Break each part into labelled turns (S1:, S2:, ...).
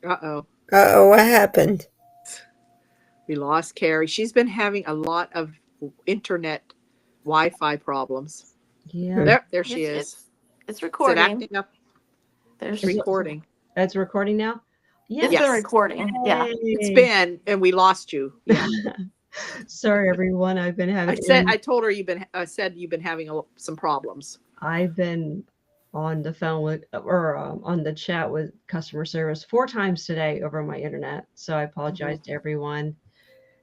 S1: Uh-oh.
S2: Uh-oh, what happened?
S1: We lost Carrie. She's been having a lot of internet Wi-Fi problems.
S2: Hmm.
S3: Yeah.
S1: There she
S4: It's
S1: is.
S4: it's it's
S1: Is it
S4: recording.
S1: acting up? It's
S4: There's
S1: recording.
S3: It's recording now?
S4: it's been
S1: Yes.
S4: recording. Yeah.
S1: It's
S3: Yay.
S1: been, and we lost you. Yeah.
S3: Sorry, everyone. I've been having
S1: I told her you've been having some problems.
S3: I've been on the phone with or on the chat with customer service 4 times today over my internet. So I
S1: Hmm.
S3: apologize to everyone.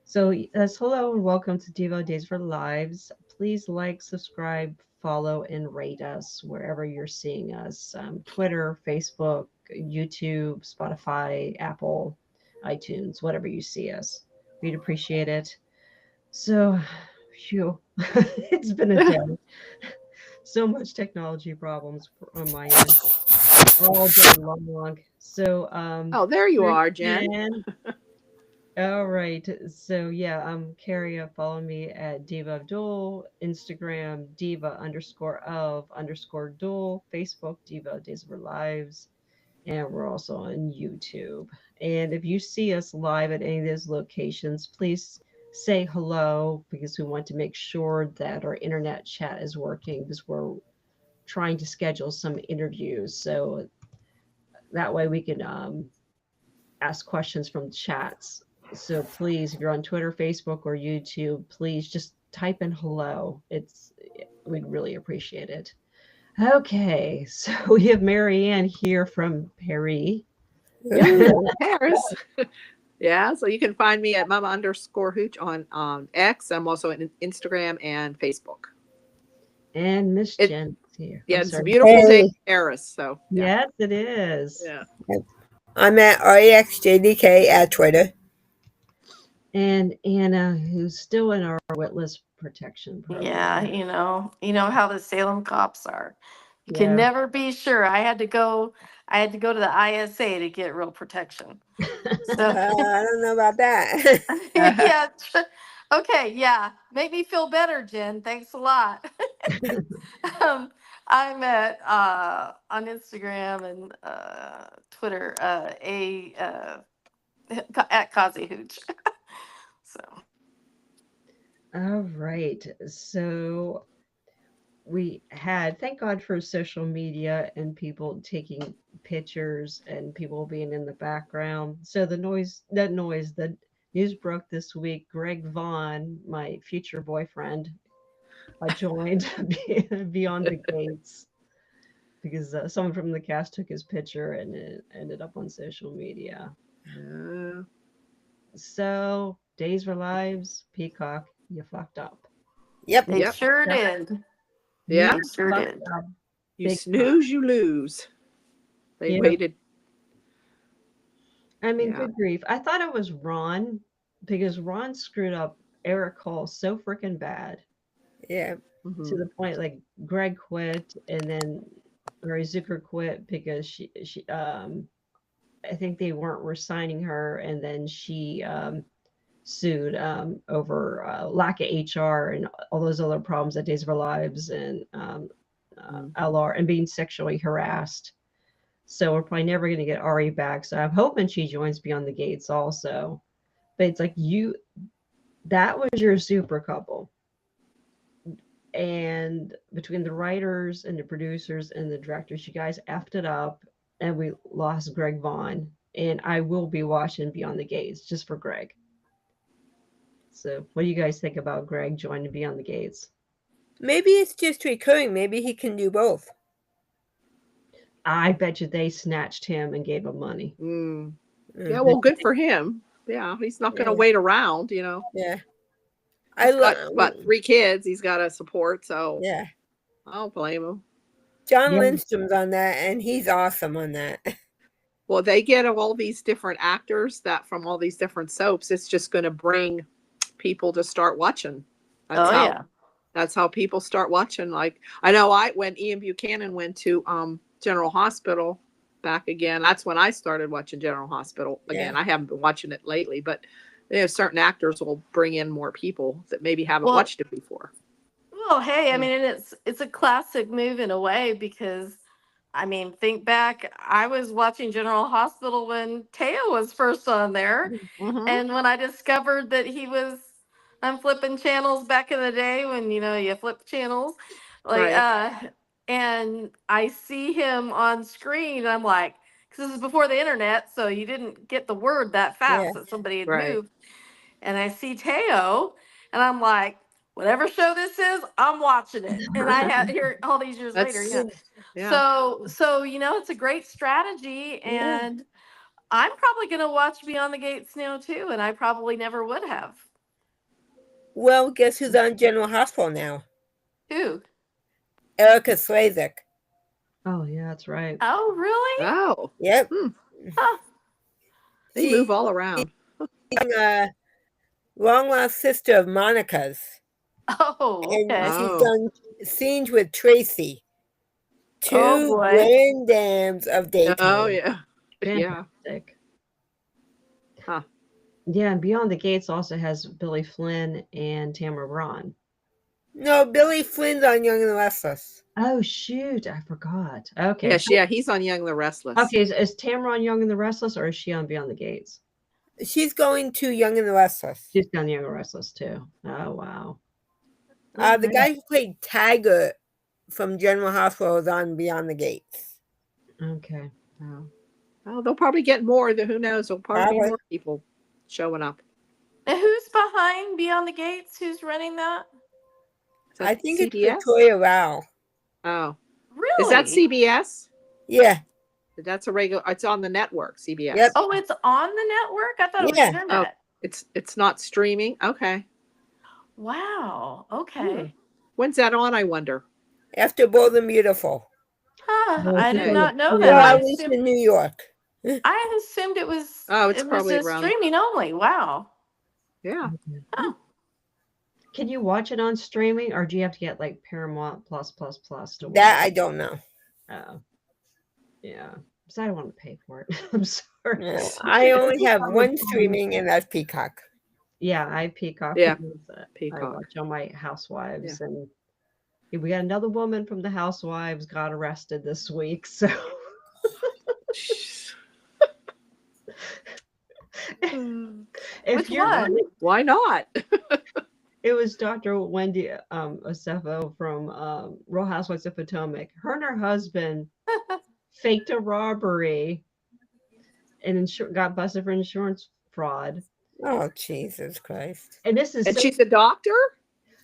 S3: So hello and welcome to Devo Days for Lives. Please like, subscribe, follow, and rate us wherever you're seeing us. Twitter, Facebook, YouTube, Spotify, Apple, iTunes, whatever you see us. We'd appreciate it. So, phew, it's been a day. So much technology problems on my end all day long. So,
S1: Oh, there you are, Jen.
S3: Jen. All right. So yeah, Carrie, follow me at Diva Abdul, Instagram Diva_of_Duel, Facebook Diva Days of Our Lives, and we're also on YouTube. And if you see us live at any of those locations, please say hello because we want to make sure that our internet chat is working because we're trying to schedule some interviews. So that way we can ask questions from chats. So please, if you're on Twitter, Facebook, or YouTube, please just type in hello. We'd really appreciate it. Okay, so we have Marianne here from Paris.
S1: Yep.
S2: Ooh.
S1: Paris. Yeah. So you can find me at mama_hooch on X. I'm also on Instagram and Facebook.
S3: And Miss
S1: It
S3: Jen is here.
S1: Yeah,
S3: I'm
S1: it's a
S3: sorry.
S1: beautiful day
S2: Hey,
S1: in Paris. So yeah.
S3: Yes, it is.
S1: Yeah.
S2: I'm at REXJDK at Twitter.
S3: And Anna, who's still in our witness protection
S4: Yeah,
S3: program.
S4: you know how the Salem cops are. You can
S3: Yeah.
S4: never be sure. I had to go to the ISA to get real protection. So
S2: I don't know about that.
S4: yeah. Okay, yeah. Make me feel better, Jen. Thanks a lot. um, I'm at on Instagram and Twitter at Kazi Hooch. So
S3: All right. So thank God for social media and people taking pictures and people being in the background. So the news broke this week. Greg Vaughn, my future boyfriend, joined Beyond the Gates because someone from the cast took his picture and it ended up on social media.
S1: Uh,
S3: So, Days for Lives, Peacock, you fucked up.
S2: Yep.
S4: they
S3: You
S1: yep.
S4: sure
S3: fucked up.
S4: did.
S1: Yeah.
S3: You
S4: They sure
S3: fucked
S4: did.
S3: up
S1: You
S3: big time.
S1: snooze, you lose. They
S3: Yeah.
S1: waited.
S3: I mean,
S1: Yeah.
S3: good grief. I thought it was Ron because Ron screwed up Eric Hall so freaking bad
S2: Yeah.
S1: Hmm.
S3: to the point like Greg quit and then Mary Zucker quit because she I think they weren't resigning her and then she sued over lack of HR and all those other problems at Days of Our Lives and LR and being sexually harassed. So we're probably never going to get Ari back. So I'm hoping she joins Beyond the Gates also. But it's like that was your super couple. And between the writers and the producers and the directors, you guys effed it up and we lost Greg Vaughn. And I will be watching Beyond the Gates just for Greg. So what do you guys think about Greg joining Beyond the Gates?
S2: Maybe it's just recurring. Maybe he can do both.
S3: I bet you they snatched him and gave him money.
S1: Mm. Yeah.
S2: Hmm.
S1: Well, good for him. Yeah. He's not going to
S2: Yeah.
S1: wait around. You know.
S2: Yeah. I
S1: He's got
S2: love.
S1: what, 3 kids. He's got to support. So
S2: Yeah.
S1: I don't blame him.
S2: John
S3: Yeah,
S2: Lindstrom's on that, and he's awesome on that.
S1: Well, they get all these different actors that from all these different soaps. It's just going to bring people to start watching. That's
S4: Oh
S1: how
S4: yeah.
S1: that's how people start watching. Like I know I when Ian Buchanan went to General Hospital back again, that's when I started watching General Hospital
S2: Yeah.
S1: again. I haven't been watching it lately, but certain actors will bring in more people that maybe haven't
S4: Well,
S1: watched it before.
S4: well, hey, I
S1: Mm.
S4: mean, and it's a classic move in a way because I mean, think back. I was watching General Hospital when Teo was first on there,
S1: Mhm.
S4: and when I discovered that he was, I'm flipping channels back in the day when you flip channels, like
S1: Right.
S4: and I see him on screen. And I'm like, because this is before the internet, so you didn't get the word that
S2: Yeah.
S4: fast that somebody had
S1: Right.
S4: moved. And I see Teo, and I'm like, whatever show this is, I'm watching it. And I had here all these years later,
S1: That's
S4: yeah.
S1: yeah.
S4: So it's a great strategy,
S2: Yeah.
S4: and I'm probably gonna watch Beyond the Gates now too, and I probably never would have.
S2: Well, guess who's on General Hospital now?
S4: Who?
S2: Erica Slezak.
S3: Oh yeah, that's right.
S4: Oh, really?
S1: Oh,
S2: Yep.
S4: Huh.
S1: they
S2: She-
S1: move all around.
S2: long lost sister of Monica's.
S4: Oh,
S2: And
S4: okay.
S2: she's
S1: Oh.
S2: done scenes with Tracy.
S4: Oh,
S2: Two
S4: boy.
S2: granddams of daytime.
S1: Oh yeah. Yeah.
S3: Fantastic.
S1: Huh.
S3: Yeah, and Beyond the Gates also has Billy Flynn and Tamara Braun.
S2: No, Billy Flynn's on Young and the Restless.
S3: Oh shoot, I forgot. Okay.
S1: Yes, yeah, he's on Young and the Restless.
S3: Okay, is Tamara on Young and the Restless, or is she on Beyond the Gates?
S2: She's going to Young and the Restless.
S3: She's on Young and the Restless too. Oh wow.
S2: The
S3: Alright.
S2: guy who played Tiger from General Hospital is on Beyond the Gates.
S3: Okay. Oh.
S1: Oh, they'll probably get more. Who knows? There'll probably be
S2: Probably.
S1: more people showing up.
S4: And who's behind Beyond the Gates? Who's running that?
S1: Is that
S2: I think
S1: CBS?
S2: it's Victoria Rao.
S1: Oh,
S4: Really?
S1: is that CBS?
S2: Yeah.
S1: That's a regular. It's on the network, CBS.
S2: Yep.
S4: Oh, it's on the network? I thought it was
S2: Yeah.
S4: internet.
S1: It's not streaming. Okay.
S4: Wow. Okay.
S1: When's that on? I wonder.
S2: After Bold and Beautiful.
S4: Huh.
S3: Well,
S4: I
S1: okay.
S4: did not know
S3: Well,
S4: that.
S2: Well,
S4: I
S2: at least
S4: assumed,
S2: in New York.
S4: I assumed it was.
S1: Oh, it's
S4: it was
S1: probably
S4: just
S1: around-
S4: streaming only. Wow.
S1: Yeah.
S4: Oh.
S3: Can you watch it on streaming, or do you have to get like Paramount Plus to watch
S2: That I
S3: it?
S2: don't know.
S3: Oh. Yeah. Because I don't want to pay for it. I'm sorry.
S2: No, I only have one streaming, and that's Peacock.
S3: Yeah, I Peacock.
S1: Yeah,
S3: because, I
S1: Peacock.
S3: watch all my Housewives, and we got another woman from the Housewives got arrested this week. So if
S4: Which
S3: you're
S4: one?
S1: Why not?
S3: it was Dr. Wendy Osefo from Real Housewives of Potomac. Her and her husband faked a robbery and got busted for insurance fraud.
S2: Oh, Jesus Christ.
S3: And this is
S1: And
S3: so
S1: she's a doctor?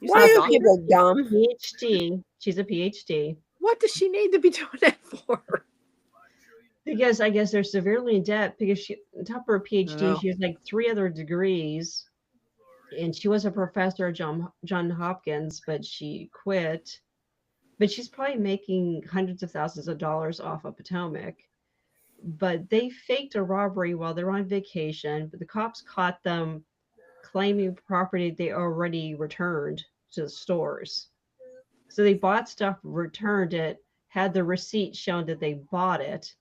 S1: You
S2: Why
S1: said
S2: are
S1: doctor?
S2: people dumb?
S3: PhD. She's a PhD.
S1: What does she need to be doing that for?
S3: Because I guess they're severely in debt because she, on top of her PhD,
S1: Oh.
S3: she has like 3 other degrees. And she was a professor at John Hopkins, but she quit. But she's probably making hundreds of thousands of dollars off of Potomac. But they faked a robbery while they're on vacation, but the cops caught them claiming property they already returned to the stores. So they bought stuff, returned it, had the receipt showing that they bought it,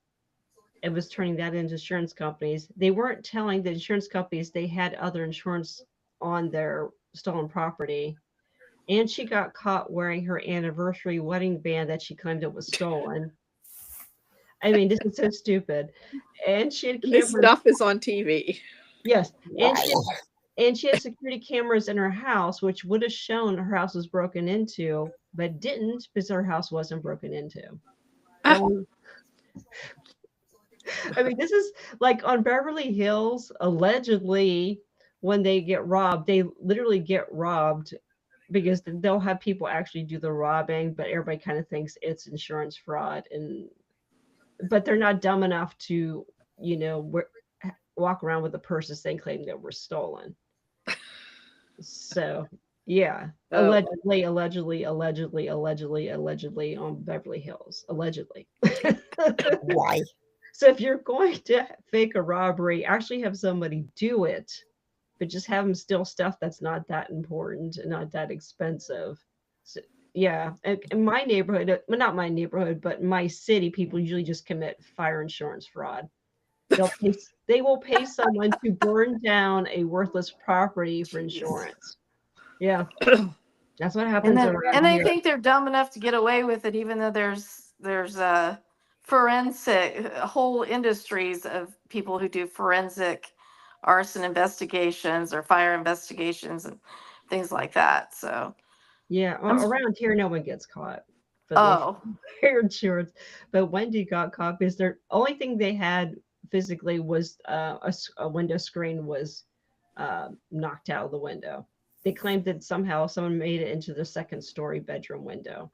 S3: and was turning that into insurance companies. They weren't telling the insurance companies they had other insurance on their stolen property. And she got caught wearing her anniversary wedding band that she claimed it was stolen. I mean, this is so stupid. And she had
S1: This
S3: cameras.
S1: stuff is on TV.
S3: Yes. And
S2: Wow.
S3: she had security cameras in her house, which would have shown her house was broken into, but didn't because her house wasn't broken into. So, I mean, this is like on Beverly Hills, allegedly, when they get robbed, they literally get robbed because they'll have people actually do the robbing, but everybody kind of thinks it's insurance fraud, but they're not dumb enough to, walk around with a purse and claim that were stolen. So, yeah,
S1: Oh.
S3: allegedly on Beverly Hills, allegedly.
S2: Why?
S3: So if you're going to fake a robbery, actually have somebody do it, but just have them steal stuff that's not that important and not that expensive. So, yeah, and in my neighborhood, well, not my neighborhood, but in my city, people usually just commit fire insurance fraud. They will pay someone to burn down a worthless property for insurance. Yeah, that's what happens
S4: And
S3: around
S4: they
S3: here.
S4: think they're dumb enough to get away with it, even though there's forensic whole industries of people who do forensic arson investigations or fire investigations and things like that. So,
S3: Yeah,
S4: I'm
S3: around here, no one gets caught for the
S4: oh,
S3: fire insurance, but Wendy got caught because the only thing they had physically was a window screen was knocked out of the window. They claimed that somehow someone made it into the second story bedroom window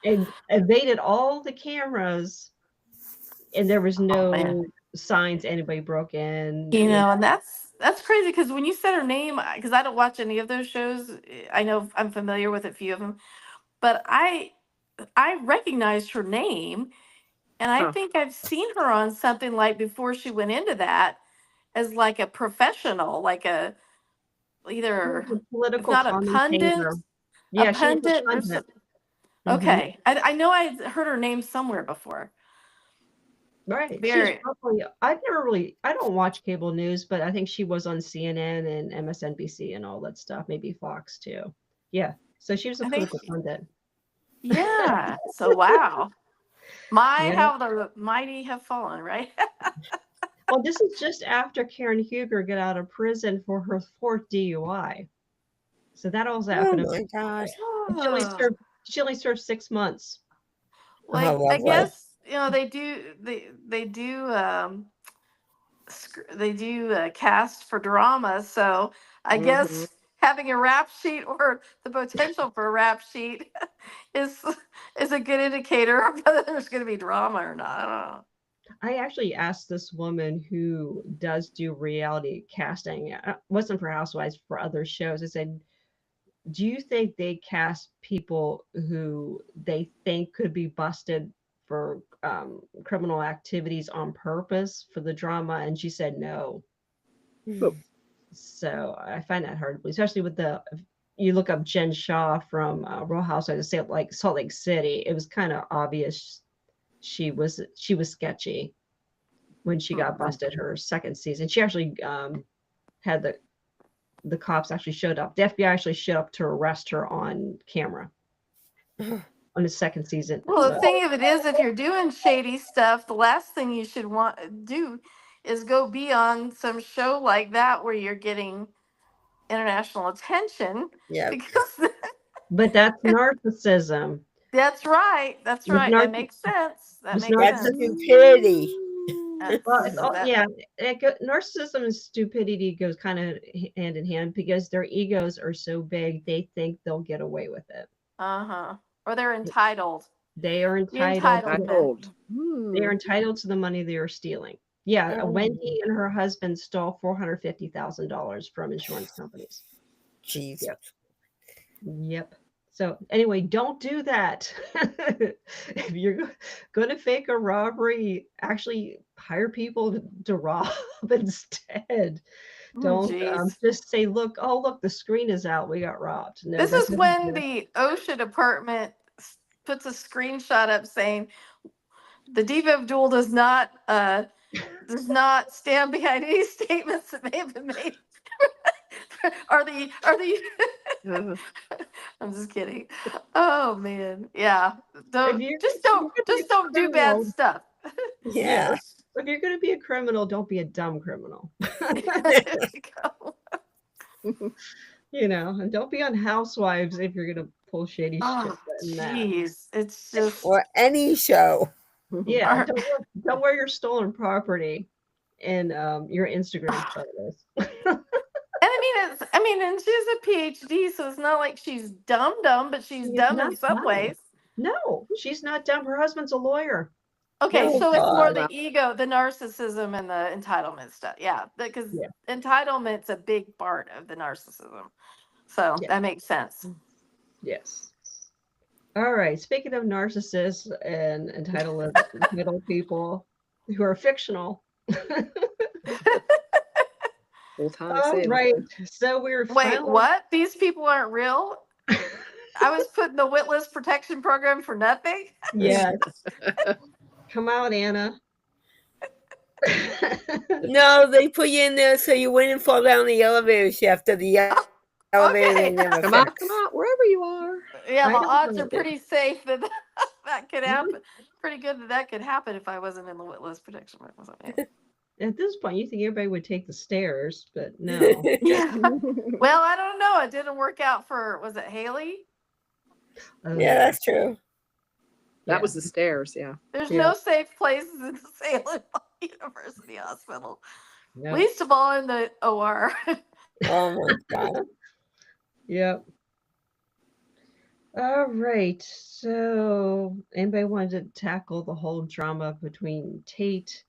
S3: and evaded all the cameras, and there was
S4: man.
S3: no signs anybody broke in.
S4: You know, and that's crazy because when you said her name, because I don't watch any of those shows, I know I'm familiar with a few of them, but I recognized her name, and I
S1: Huh.
S4: think I've seen her on something like before she went into that as like a professional, like a either
S3: A
S4: if
S3: political
S4: not a pundit,
S3: commentator. Yeah,
S4: a
S3: she was a
S4: pundit or
S3: pundit.
S4: something.
S3: Mhm.
S4: Okay, I know I heard her name somewhere before.
S3: Right. She's
S4: Very
S3: probably, I don't watch cable news, but I think she was on CNN and MSNBC and all that stuff, maybe Fox too. Yeah. So she was a
S4: I think
S3: political pundit.
S4: yeah. So wow. My
S3: Yeah.
S4: how the mighty have fallen, right?
S3: Well, this is just after Karen Huger got out of prison for her fourth DUI. So that all
S2: Oh
S3: happened.
S2: my gosh.
S3: And she only served 6 months.
S4: Like
S2: Oh,
S4: I
S2: lovely.
S4: guess they do they do cast for drama, so I
S1: Mhm.
S4: guess having a rap sheet or the potential for a rap sheet is a good indicator of whether there's going to be drama or not. I don't know.
S3: I actually asked this woman who does do reality casting, wasn't for Housewives, for other shows. I said, do you think they cast people who they think could be busted for criminal activities on purpose for the drama? And she said no.
S1: Oh.
S3: So I find that hard to believe, especially with you look up Jen Shaw from Real Housewives of Salt Lake City. It was kind of obvious she was sketchy when she got busted her second season. She actually had the cops actually showed up. The FBI actually showed up to arrest her on camera on the second season.
S4: Well, the thing of it is, if you're doing shady stuff, the last thing you should want to do is go be on some show like that where you're getting international attention.
S2: Yeah.
S4: Because
S3: But that's narcissism.
S4: that's right. That's
S3: With
S4: right. That makes sense. That
S3: with
S4: makes
S2: That's
S4: sense.
S2: stupidity.
S4: That-
S3: Yeah, narcissism and stupidity goes kind of hand in hand because their egos are so big they think they'll get away with it.
S4: Uh-huh. Or they're entitled.
S3: They are
S4: The
S3: entitled.
S4: entitlement.
S3: They are entitled to the money they are stealing. Yeah,
S2: Oh.
S3: Wendy and her husband stole $450,000 from insurance companies.
S2: Jeez.
S3: Yep. So anyway, don't do that. If you're going to fake a robbery, actually hire people to rob instead. Don't
S4: Jeez.
S3: just say, look, the screen is out. We got robbed. No,
S4: This
S3: that's
S4: is
S3: not
S4: when the OSHA department puts a screenshot up saying the Diva of Duel does not stand behind any statements that may have been made. are the I'm just kidding. Oh man. Yeah. Don't
S3: you're
S4: don't do bad
S3: criminal.
S4: stuff.
S2: Yeah.
S3: If you're going to be a criminal, don't be a dumb criminal.
S4: There you go.
S3: And don't be on Housewives if you're going to pull shady
S4: Oh,
S3: shit. in that.
S4: jeez. It's just
S2: Or any show.
S3: Yeah,
S4: Or-
S3: don't wear your stolen property in your Instagram photos.
S4: And and she has a PhD, so it's not like she's dumb, but she's
S3: She's
S4: dumb in
S3: not
S4: some
S3: dumb.
S4: ways.
S3: No, she's not dumb. Her husband's a lawyer.
S4: Okay,
S2: Oh,
S4: so it's more
S2: God.
S4: the ego, the narcissism, and the entitlement stuff. Yeah, because
S3: Yeah.
S4: entitlement's a big part of the narcissism. So
S3: Yeah.
S4: that makes sense.
S3: Yes. All right. Speaking of narcissists and entitled people who are fictional.
S1: Full time
S3: All
S1: saving.
S3: right. So we're
S4: Wait,
S3: finally-
S4: what? These people aren't real? I was put in the Witless protection program for nothing?
S3: Yes. Come out, Anna.
S2: No, they put you in there so you wouldn't fall down the elevator shaft of the elevator.
S4: Okay.
S2: They never
S1: Come out,
S2: fixed.
S1: wherever you are.
S4: Yeah,
S3: I
S4: the
S3: don't
S4: odds
S3: know.
S4: are pretty safe that that could happen. Pretty good that could happen if I wasn't in the witness protection room. Yeah.
S3: At this point, you think everybody would take the stairs, but no.
S4: Yeah. Well, I don't know. It didn't work out for, was it Haley?
S2: Yeah, that's true.
S1: That was the stairs, yeah.
S4: There's
S3: Yeah.
S4: no safe places in Salem University Hospital.
S3: Yep.
S4: Least of all in the OR.
S2: Oh my God.
S3: Yep. All right. So, anybody wanted to tackle the whole drama between Tate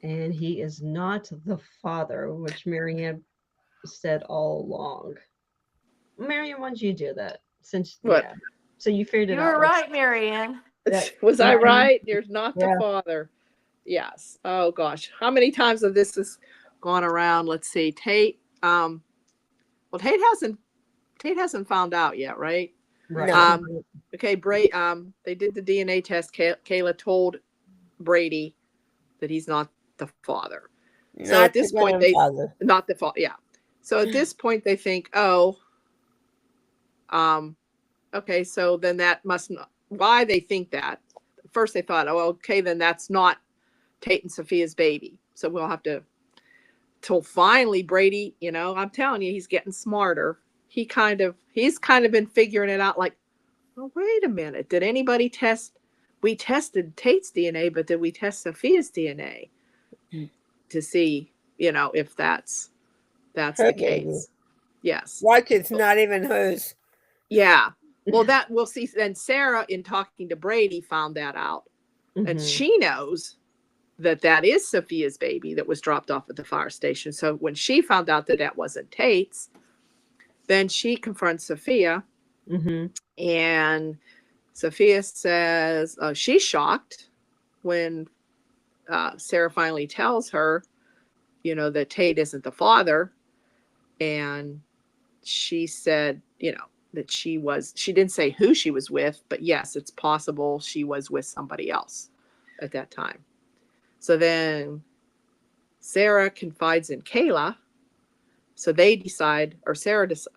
S3: and he is not the father, which Marianne said all along. Marianne, why don't you do that? Since
S1: What?
S3: yeah. So you figured it
S4: You
S3: out.
S4: were right, Marianne.
S3: That-
S1: Was I
S3: yeah.
S1: right? You're not the
S3: Yeah.
S1: father. Yes. Oh gosh. How many times have this has gone around? Let's see. Tate. Well, Tate hasn't found out yet, right?
S3: Right.
S2: No.
S1: Okay, they did the DNA test. Kayla told Brady that he's not the father. So
S2: Not
S1: at this
S2: the
S1: point,
S2: grandfather.
S1: not the father. Yeah. So at this point, they think, oh, okay, so then that must not. Why they think that? First, they thought, oh, okay, then that's not Tate and Sophia's baby. So we'll have to. Till finally, Brady, I'm telling you, he's getting smarter. He's kind of been figuring it out. Like, well, wait a minute. Did anybody test? We tested Tate's DNA, but did we test Sophia's DNA to see, if that's
S2: Her
S1: the
S2: baby.
S1: case? Yes.
S2: Watch, it's not even hers.
S1: Yeah. Well, that we'll see. And Sarah, in talking to Brady, found that out, and
S3: Mhm.
S1: she knows that is Sophia's baby that was dropped off at the fire station. So when she found out that wasn't Tate's, then she confronts Sophia,
S3: Mhm.
S1: and Sophia says she's shocked when Sarah finally tells her, that Tate isn't the father. And she said, that she didn't say who she was with, but yes, it's possible she was with somebody else at that time. So then Sarah confides in Kayla. So they decide, or Sarah decides,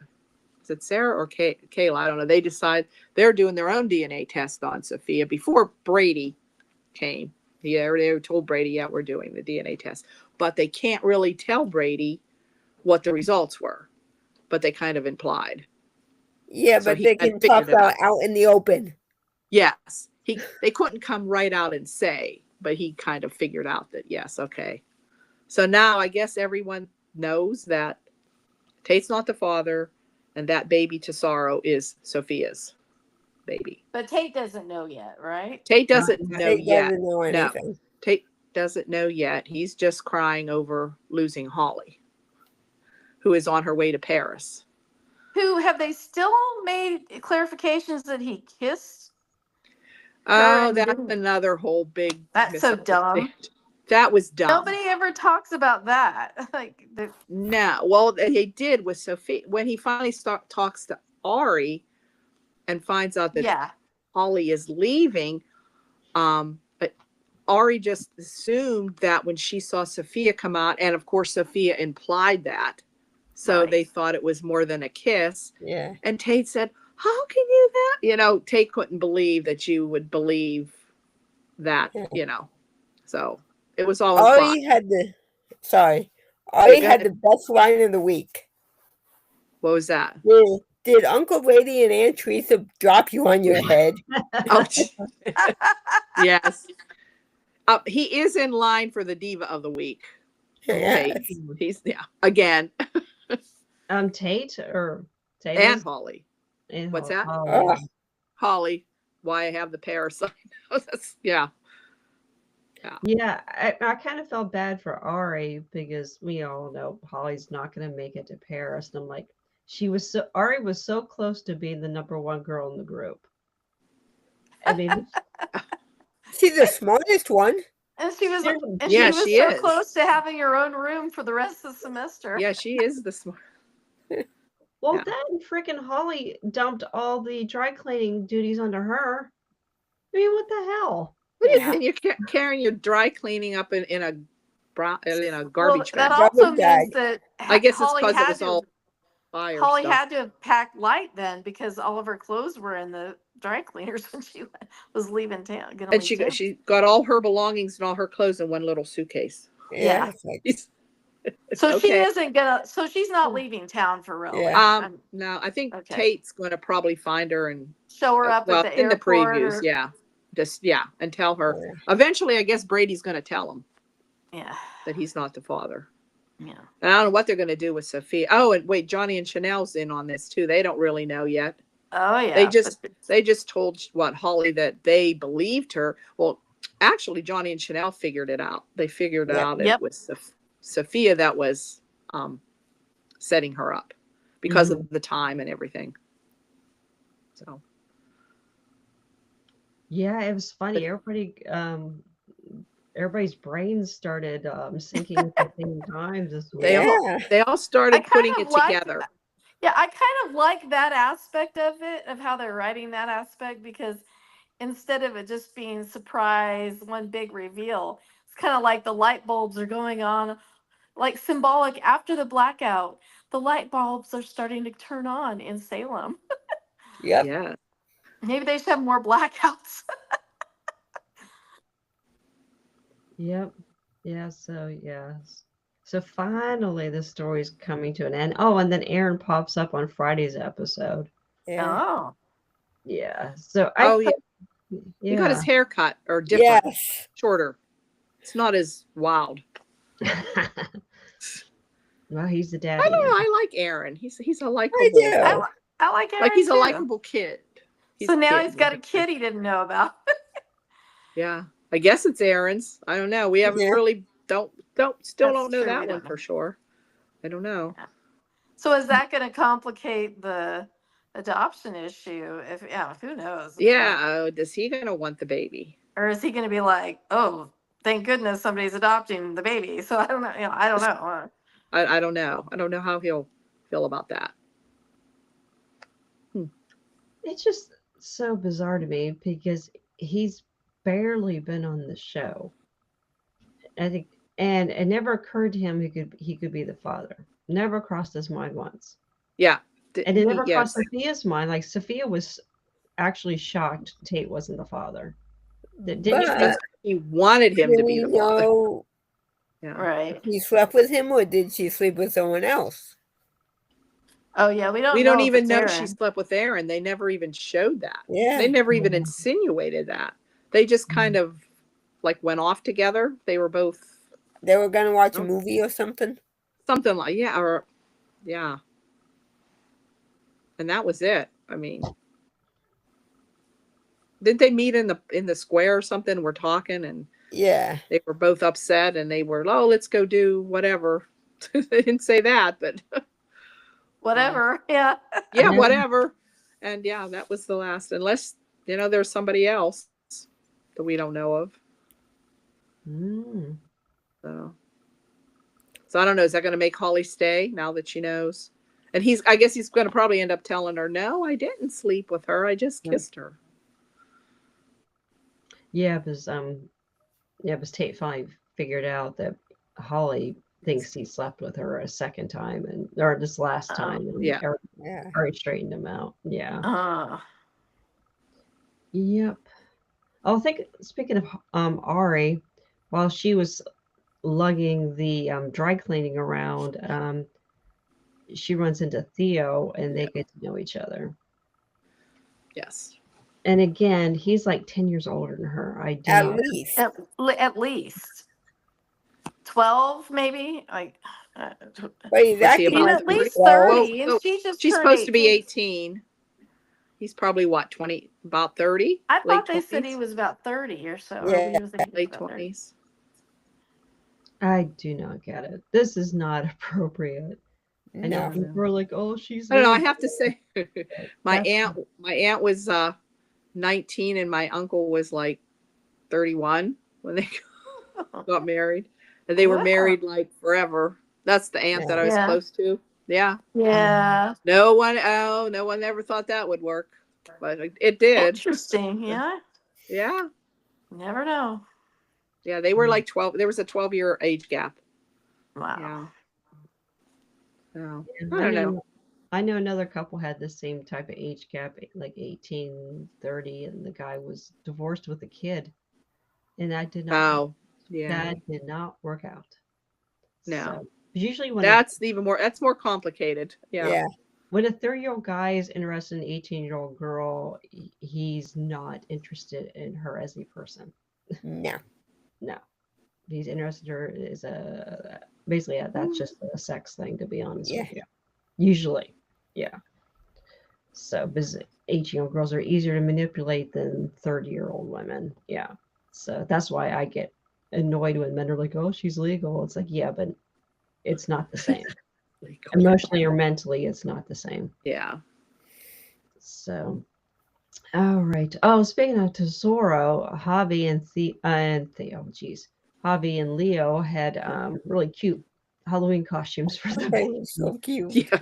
S1: is it Sarah or Kayla? I don't know. They decide they're doing their own DNA test on Sophia before Brady came. Yeah, they told Brady, yeah, we're doing the DNA test. But they can't really tell Brady what the results were. But they kind of implied.
S2: Yeah,
S1: So
S2: but
S1: he
S2: they
S1: had
S2: can
S1: figured
S2: talk
S1: it out.
S2: out in the open.
S1: Yes. They couldn't come right out and say, but he kind of figured out that, yes, okay. So now I guess everyone knows that Tate's not the father, and that baby Tesoro is Sophia's baby.
S4: But Tate doesn't know yet, right?
S1: Tate doesn't know
S2: They
S1: yet.
S2: doesn't know anything.
S1: Tate doesn't know yet. He's just crying over losing Holly, who is on her way to Paris.
S4: Who have they still made clarifications that he kissed?
S1: Oh,
S4: and
S1: that's
S4: didn't-
S1: another whole big.
S4: That's so dumb.
S1: misunderstanding. That was dumb.
S4: Nobody ever talks about that. Like,
S1: No, well, they did with Sophie when he finally talks to Ari and finds out that
S4: yeah,
S1: Holly is leaving. Ari just assumed that when she saw Sophia come out, and of course Sophia implied that, so
S4: Right.
S1: they thought it was more than a kiss.
S2: Yeah.
S1: And Tate said, "How can you that?" Tate couldn't believe that you would believe that.
S2: Yeah.
S1: So it was always
S2: Ari had Ari
S1: go
S2: had
S1: ahead.
S2: the best line of the week.
S1: What was that?
S2: Did Uncle Brady and Aunt Teresa drop you on your head?
S1: Oh, yes. He is in line for the Diva of the Week.
S2: Yeah.
S1: Tate. He's again,
S3: Tate or Tate
S1: and
S3: is-
S1: Holly.
S3: and
S1: What's
S3: Hol-
S1: that?
S3: Holly.
S2: Ugh.
S1: Holly, why I have the parasite. Yeah.
S3: Yeah, I kind of felt bad for Ari because we all know Holly's not going to make it to Paris. And I'm like, Ari was so close to being the number one girl in the group. I mean,
S2: She's the smartest one.
S4: and she was,
S3: Yeah,
S4: and
S1: yeah,
S4: she was
S1: she
S4: so
S1: is.
S4: close to having her own room for the rest of the semester.
S1: Yeah, she is the smart.
S3: well,
S1: Yeah.
S3: then freaking Holly dumped all the dry cleaning duties onto her. I mean, what the hell?
S1: What do you
S2: Yeah.
S1: think? You're carrying your dry cleaning up in a
S4: Well,
S1: garbage
S4: that
S1: bag.
S4: also
S2: Garbage bag.
S4: means that
S1: I guess it's
S4: Holly
S1: 'cause it
S4: had
S1: was
S4: to
S1: all fire
S4: Holly
S1: stuff.
S4: had to have packed light then because all of her clothes were in the dry cleaners when she was leaving town. Gonna
S1: And
S4: leave town.
S1: she got all her belongings and all her clothes in one little suitcase.
S2: Yeah.
S4: Yeah.
S2: It's like,
S1: It's
S4: So she
S1: okay.
S4: isn't gonna. So she's not leaving town for real.
S2: Yeah.
S1: No, I think
S4: Okay.
S1: Tate's going to probably find her and
S4: Show her up
S1: well,
S4: at the
S1: in the
S4: airport.
S1: previews,
S4: or-
S1: yeah. Just and tell her.
S2: Yeah.
S1: Eventually, I guess Brady's going to tell him
S4: Yeah.
S1: that he's not the father.
S4: Yeah.
S1: And I don't know what they're going to do with Sophia. Oh, and wait, Johnny and Chanel's in on this too. They don't really know yet.
S4: Oh yeah.
S1: They just told Holly that they believed her. Well, actually, Johnny and Chanel figured it out. They figured
S2: Yep.
S1: out
S4: Yep.
S1: it was Sophia that was setting her up because
S3: Mm-hmm.
S1: of the time and everything. So
S3: Yeah, it was funny. Everybody's brains started syncing at the same time this week.
S1: they all
S4: I
S1: started
S4: kind
S1: putting
S4: of
S1: it
S4: like-
S1: together.
S4: Yeah, I kind of like that aspect of it, of how they're writing that aspect, because instead of it just being surprise, one big reveal, it's kind of like the light bulbs are going on, like symbolic after the blackout. The light bulbs are starting to turn on in Salem.
S2: Yep.
S1: Yeah.
S4: Maybe they should have more blackouts.
S3: Yep. Yeah. So finally, the story's coming to an end. Oh, and then Aaron pops up on Friday's episode.
S2: Yeah.
S4: Oh,
S3: Yeah. So
S1: He got his hair cut or different,
S2: Yes.
S1: shorter. It's not as wild.
S3: Well, he's the daddy.
S1: I don't know.
S3: now.
S1: I like Aaron. He's a
S2: I
S1: likable.
S2: do.
S4: I like Aaron
S1: Like he's a
S4: too.
S1: likable kid.
S4: So now
S1: kid.
S4: he's got a kid he didn't know about.
S1: Yeah. I guess it's Aaron's. I don't know. We haven't
S2: Yeah.
S1: really still
S4: That's
S1: don't know
S4: true,
S1: that
S4: we
S1: one
S4: don't know.
S1: for sure. I don't know.
S4: So is that going to complicate the adoption issue? Who knows?
S1: Yeah. Is he gonna want the baby?
S4: Or is he going to be like, oh, thank goodness somebody's adopting the baby? So I don't know. I don't know.
S1: I don't know. I don't know how he'll feel about that.
S3: It's just so bizarre to me because he's barely been on the show. I think, and it never occurred to him he could be the father. Never crossed his mind once.
S1: Yeah.
S3: And it never
S1: Yes.
S3: crossed Sophia's mind. Like Sophia was actually shocked Tate wasn't the father. Didn't you
S2: But-
S3: think?
S1: He wanted him
S2: Do
S1: to be
S2: we
S1: the father.
S2: know
S1: Yeah.
S4: Right.
S2: he slept with him or did she sleep with someone else?
S4: Oh, yeah. We don't
S1: We
S4: know
S1: don't
S4: if
S1: even
S4: it's
S1: know
S4: Aaron.
S1: she slept with Aaron. They never even showed that.
S2: Yeah.
S1: They never even
S3: Yeah.
S1: insinuated that. They just kind of like went off together. They were both
S2: They were gonna watch a
S1: Oh.
S2: movie or something.
S1: something like yeah. And that was it. I mean, did they meet in the square or something? We're talking and
S2: Yeah.
S1: they were both upset and they were, oh, let's go do whatever. They didn't say that, but
S4: Whatever. Yeah.
S1: yeah,
S3: Yeah.
S1: whatever. And yeah, that was the last, unless, there's somebody else that we don't know of.
S3: Mm.
S1: So I don't know. Is that going to make Holly stay now that she knows? And I guess he's going to probably end up telling her, no, I didn't sleep with her. I just kissed her.
S3: Yeah, because Tate finally figured out that Holly thinks he slept with her a second time or this last
S4: Oh,
S3: time. And
S1: yeah.
S2: Yeah.
S3: Already straightened him out. Yeah. Yep. Oh, speaking of Ari, while she was lugging the dry cleaning around, she runs into Theo and they get to know each other.
S1: Yes.
S3: And again, he's like 10 years older than her. I do
S2: At
S3: not-
S2: least.
S4: At least 12, maybe. Like,
S2: But he's
S1: Was he
S2: acting
S1: about
S4: he's
S2: like
S4: at least
S2: 12.
S4: 30, and
S1: Oh,
S4: she just
S1: She's
S4: turned
S1: supposed to be
S4: 18.
S1: 18. He's probably what, 20, about 30?
S4: I
S1: Late
S4: thought they said
S1: 20s?
S4: he was about 30 or so.
S2: Yeah.
S4: He was thinking he was
S1: Late
S4: about 30.
S1: 20s.
S3: I do not get it. This is not appropriate. I know
S2: No.
S3: people are like, oh, she's.
S1: I don't know. I
S3: little."
S1: have to say, my
S3: That's-
S1: aunt was 19 and my uncle was like 31 when they got married. And they were
S4: Wow.
S1: married like forever. That's the aunt that I was
S4: Yeah.
S1: close to. Yeah.
S4: Yeah.
S1: No one ever thought that would work. But it did.
S4: Interesting. Yeah.
S1: Yeah.
S4: Never know.
S1: Yeah. They were like 12. There was a 12-year age gap.
S4: Wow.
S1: Yeah. So,
S3: Yeah,
S1: I don't know.
S3: I know another couple had the same type of age gap, like 18, 30, and the guy was divorced with a kid. And that did not
S1: Oh, yeah.
S3: that did not work out.
S1: No.
S3: So usually
S1: That's more complicated. Yeah.
S2: Yeah.
S3: when a 30-year-old guy is interested in an 18-year-old girl, he's not interested in her as a person.
S2: No.
S3: No. He's interested in her as a basically that's just a sex thing, to be honest
S2: Yeah.
S3: with you. Usually. Yeah. So because 18-year-old girls are easier to manipulate than 30-year-old women. Yeah. So that's why I get annoyed when men are like, oh, she's legal. It's like, yeah, but it's not the same. Emotionally or mentally, it's not the same.
S1: Yeah.
S3: So, all right. Oh, speaking of Tesoro, Javi and Theo, geez, Javi and Leo had really cute Halloween costumes for the
S2: Oh,
S3: baby.
S2: so cute.
S1: Yeah.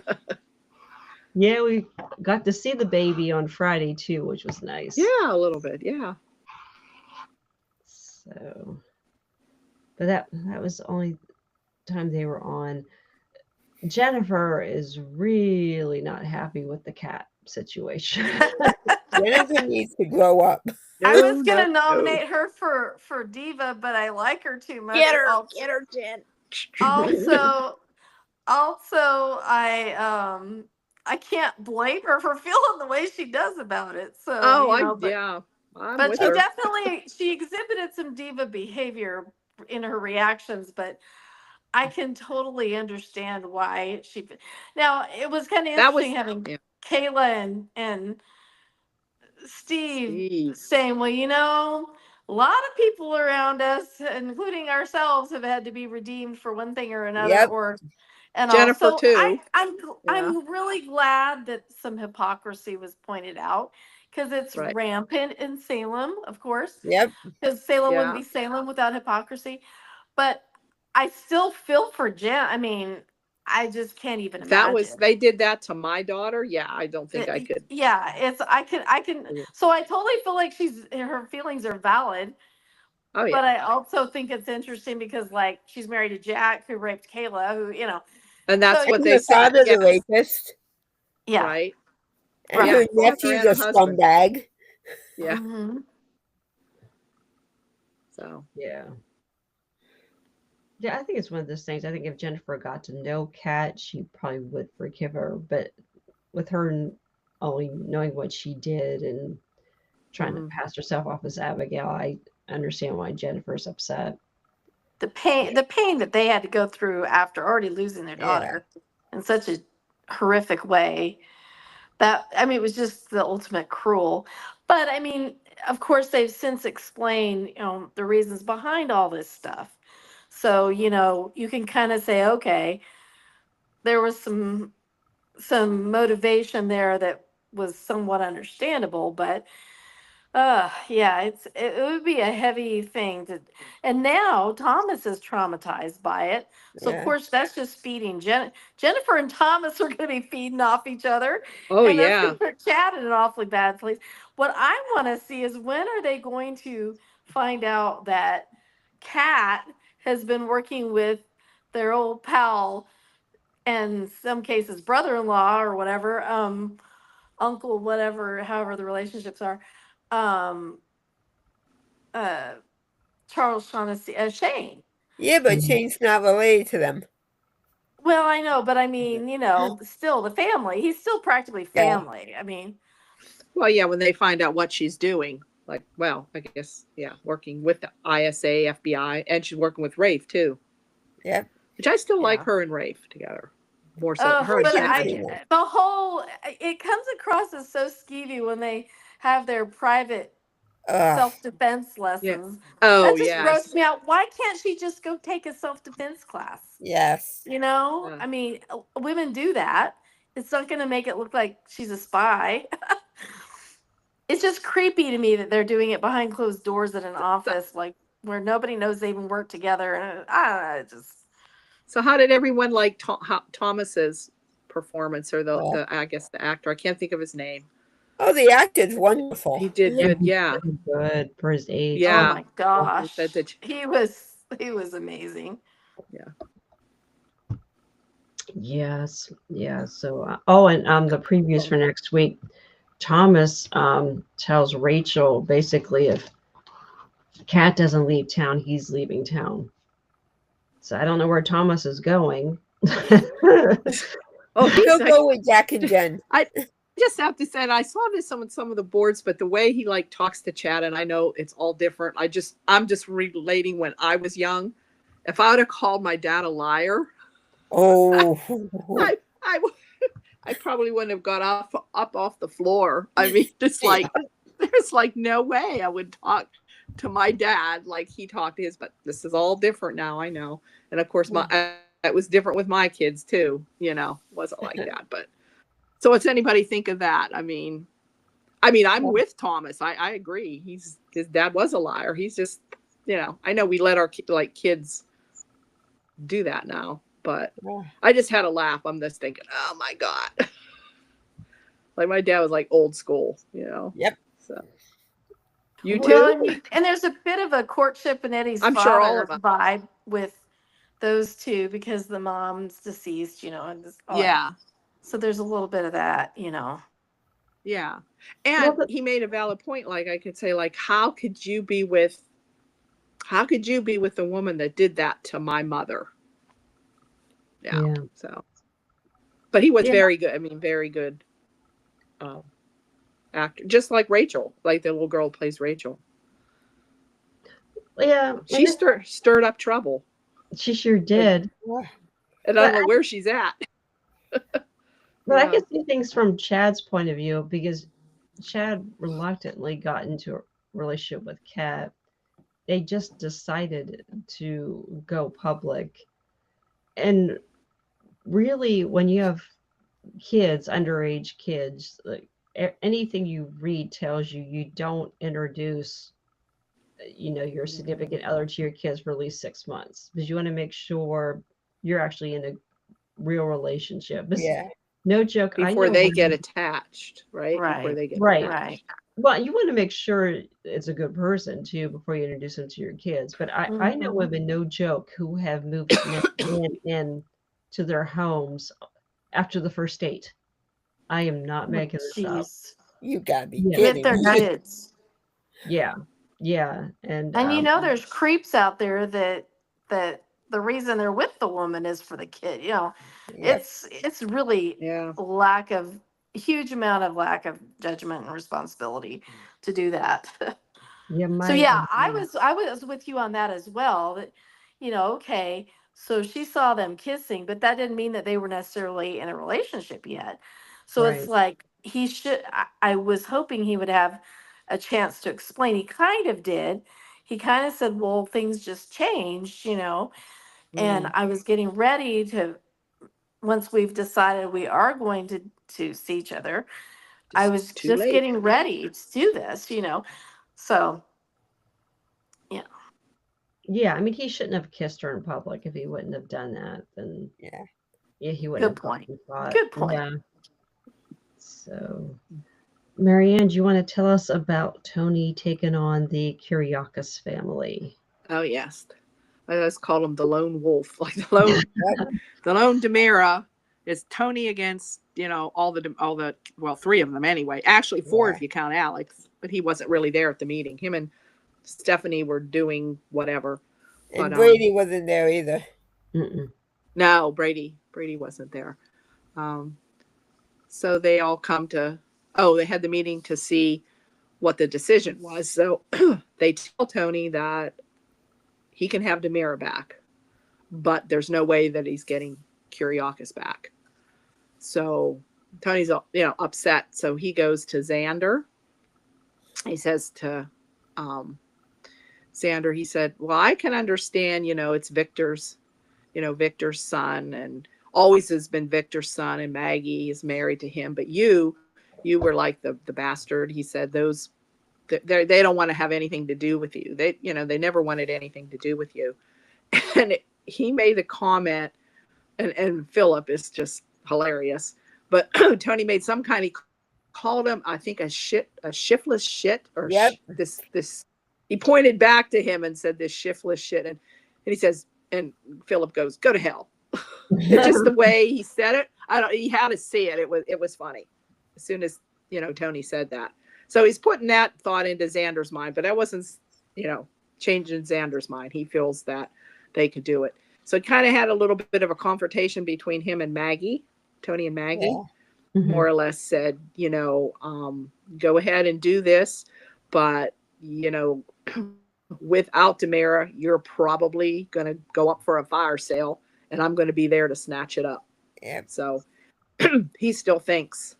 S3: Yeah, we got to see the baby on Friday too, which was nice.
S1: Yeah, a little bit. Yeah.
S3: So, but that was the only time they were on. Jennifer is really not happy with the cat situation.
S2: Jennifer needs to grow up.
S4: I
S1: No,
S4: was gonna
S1: no,
S4: nominate her for diva, but I like her too much.
S2: Get her, Jen.
S4: Also, I can't blame her for feeling the way she does about it. So
S1: Oh,
S4: you know, but,
S1: yeah. I'm
S4: but
S1: with
S4: she
S1: her.
S4: definitely she exhibited some diva behavior in her reactions, but I can totally understand why she. Now it was kind of
S1: That was
S4: interesting having
S1: yeah.
S4: Kayla and Steve
S1: Steve.
S4: saying, well, you know, a lot of people around us, including ourselves, have had to be redeemed for one thing or another,
S2: Yep.
S4: or and
S1: Jennifer
S4: also
S1: too.
S4: I'm
S1: Yeah.
S4: I'm really glad that some hypocrisy was pointed out because it's
S1: Right.
S4: rampant in Salem, of course,
S2: Yep.
S4: because Salem wouldn't
S1: Yeah.
S4: be Salem without hypocrisy. But I still feel for Jen. I mean, I just can't even
S1: That was
S4: imagine.
S1: they did that to my daughter. Yeah, I don't think I could.
S4: Yeah, it's I can.
S1: Yeah.
S4: So I totally feel like her feelings are valid.
S1: Oh
S4: But
S1: yeah.
S4: I also think it's interesting because, like, she's married to Jack, who raped Kayla, who, you know,
S1: And that's
S4: so
S1: what
S2: And
S1: they
S2: her
S1: said.
S2: father's
S1: Yeah.
S2: a rapist.
S4: yeah.
S1: Right.
S2: And
S4: Right.
S2: her
S1: Yeah. Father
S2: nephew's
S1: and
S2: a
S1: a husband.
S2: scumbag.
S1: Yeah.
S4: hmm
S1: So
S3: Yeah. Yeah, I think it's one of those things. I think if Jennifer got to know Kat, she probably would forgive her. But with her only knowing what she did and trying to
S1: mhm.
S3: pass herself off as Abigail, I understand why Jennifer's upset.
S4: the pain that they had to go through after already losing their
S2: Yeah.
S4: daughter in such a horrific way. That I mean, it was just the ultimate cruel. But I mean, of course, they've since explained, you know, the reasons behind all this stuff. So you know, you can kind of say, okay, there was some motivation there that was somewhat understandable, but yeah, it would be a heavy thing to, and now Thomas is traumatized by it. So of
S2: Yeah.
S4: course that's just feeding Jennifer and Thomas are going to be feeding off each other,
S1: Oh
S4: and that's
S1: yeah.
S4: going to put Chad in an awfully bad place. What I want to see is when are they going to find out that Kat has been working with their old pal, and some cases brother-in-law or whatever, uncle, whatever, however the relationships are, um, uh, Charles Shaughnessy, Shane.
S2: Yeah, but
S3: Mhm.
S2: Shane's not related to them.
S4: Well, I know, but I mean, you know, still the family. He's still practically
S2: Yeah.
S4: family. I mean,
S1: Well, yeah, when they find out what she's doing, like, well, I guess, yeah, working with the ISA, FBI, and she's working with Rafe too.
S2: Yep.
S1: Which I still like
S4: Yeah.
S1: her and Rafe together. More so her and
S4: but
S1: Jennifer.
S4: the whole it comes across as so skeevy when they have their private
S2: Ugh.
S4: self-defense lessons.
S1: Oh
S4: That just
S1: yes.
S4: grossed me out. Why can't she just go take a self-defense class?
S2: Yes.
S4: You know,
S1: Yeah.
S4: I mean, women do that. It's not going to make it look like she's a spy. It's just creepy to me that they're doing it behind closed doors at an office, like where nobody knows they even work together. And I don't know, it just
S1: So how did everyone like Thomas's performance, or
S2: Well,
S1: the I guess the actor? I can't think of his name.
S2: oh, the actor's wonderful.
S1: He did
S4: Yeah.
S1: good. Yeah.
S3: Pretty good for his age.
S4: oh
S1: Yeah.
S4: my gosh,
S1: That-
S4: he was amazing.
S3: Yes, yeah. So, oh, and the previews for next week. Thomas tells Rachel basically if Kat doesn't leave town, he's leaving town. So I don't know where Thomas is going.
S1: Oh, he's
S2: He'll
S1: like,
S2: go with Jack and Jen.
S1: I just have to say, and I saw this on some of the boards, but the way he like talks to Chad, and I know it's all different. I'm just relating when I was young. If I would have called my dad a liar,
S2: Oh,
S1: I I probably wouldn't have got up off the floor. I mean, it's like there's like no way I would talk to my dad like he talked to his. But this is all different now. I know, and of course, it was different with my kids too. You know, wasn't like that. But so, what's anybody think of that? I mean, I'm with Thomas. I agree. His dad was a liar. He's just, you know, I know we let our kids do that now. But I just had a laugh. I'm just thinking, oh my God. Like my dad was like old school, you know?
S2: Yep.
S1: So you
S4: Well,
S1: too?
S4: and there's a bit of a courtship and Eddie's
S1: I'm
S4: father
S1: sure all of us.
S4: vibe with those two because the mom's deceased, you know, and
S1: Yeah.
S4: so there's a little bit of that, you know.
S1: Yeah. And he made a valid point. Like I could say, like, how could you be with the woman that did that to my mother? Yeah. So, but he was very good. I mean, very good actor, just like Rachel, like the little girl who plays Rachel.
S3: Yeah,
S1: she stirred up trouble.
S3: She sure did.
S1: And I don't know where she's at.
S3: But I can see things from Chad's point of view because Chad reluctantly got into a relationship with Kat. They just decided to go public. And really, when you have kids, underage kids, like anything you read tells you don't introduce, you know, your significant other to your kids for at least 6 months because you want to make sure you're actually in a real relationship.
S2: Yeah.
S3: No joke.
S1: Before they get attached, right? Before they get
S3: attached. Well, you want to make sure it's a good person too before you introduce them to your kids. But I know women, no joke, who have moved in to their homes after the first date. I am not making this up.
S2: You gotta be kidding.
S4: With their kids.
S3: Yeah. Yeah. And
S4: you know, there's creeps out there that the reason they're with the woman is for the kid. You know, it's really huge amount of lack of judgment and responsibility to do that. So I was with you on that as well. That, you know, okay, so she saw them kissing, but that didn't mean that they were necessarily in a relationship yet. So it's like I was hoping he would have a chance to explain. He kind of did. He kind of said, well, things just changed, you know. And I was getting ready to, once we've decided we are going to see each other, I was just getting ready to do this, you know. So, yeah.
S3: Yeah, I mean, he shouldn't have kissed her in public. If he wouldn't have done that, then he wouldn't.
S4: Good point.
S3: Good point. Yeah. So, Marianne, do you want to tell us about Tony taking on the Kiriakis family?
S1: Oh yes. I just called him the lone wolf, like the lone DiMera. Is Tony against, you know, all the well, 3 of them anyway. Actually 4 if you count Alex, but he wasn't really there at the meeting. Him and Stephanie were doing whatever.
S2: And but, Brady wasn't there either.
S1: No, Brady wasn't there. So they all come to. They had the meeting to see what the decision was. So they tell Tony that he can have DiMera back, but there's no way that he's getting Kiriakis back. So Tony's, you know, upset. So he goes to Xander. He says to Xander, he said, well, I can understand, you know, it's Victor's son, and always has been Victor's son, and Maggie is married to him. But you were like the bastard. He said they don't want to have anything to do with you. They never wanted anything to do with you. And he made a comment, and Philip is just hilarious. But Tony made some kind of, called him, I think, a shiftless shit, or this. He pointed back to him and said, this shiftless shit. And he says, and Philip goes, go to hell. Just the way he said it. I don't. He had to see it. It was funny. As soon as Tony said that. So he's putting that thought into Xander's mind, but that wasn't changing Xander's mind. He feels that they could do it. So it kind of had a little bit of a confrontation between him and Maggie, Tony and Maggie.
S2: Yeah.
S1: More or less said, go ahead and do this, but without Demira, you're probably going to go up for a fire sale, and I'm going to be there to snatch it up.
S2: Yep.
S1: So he still thinks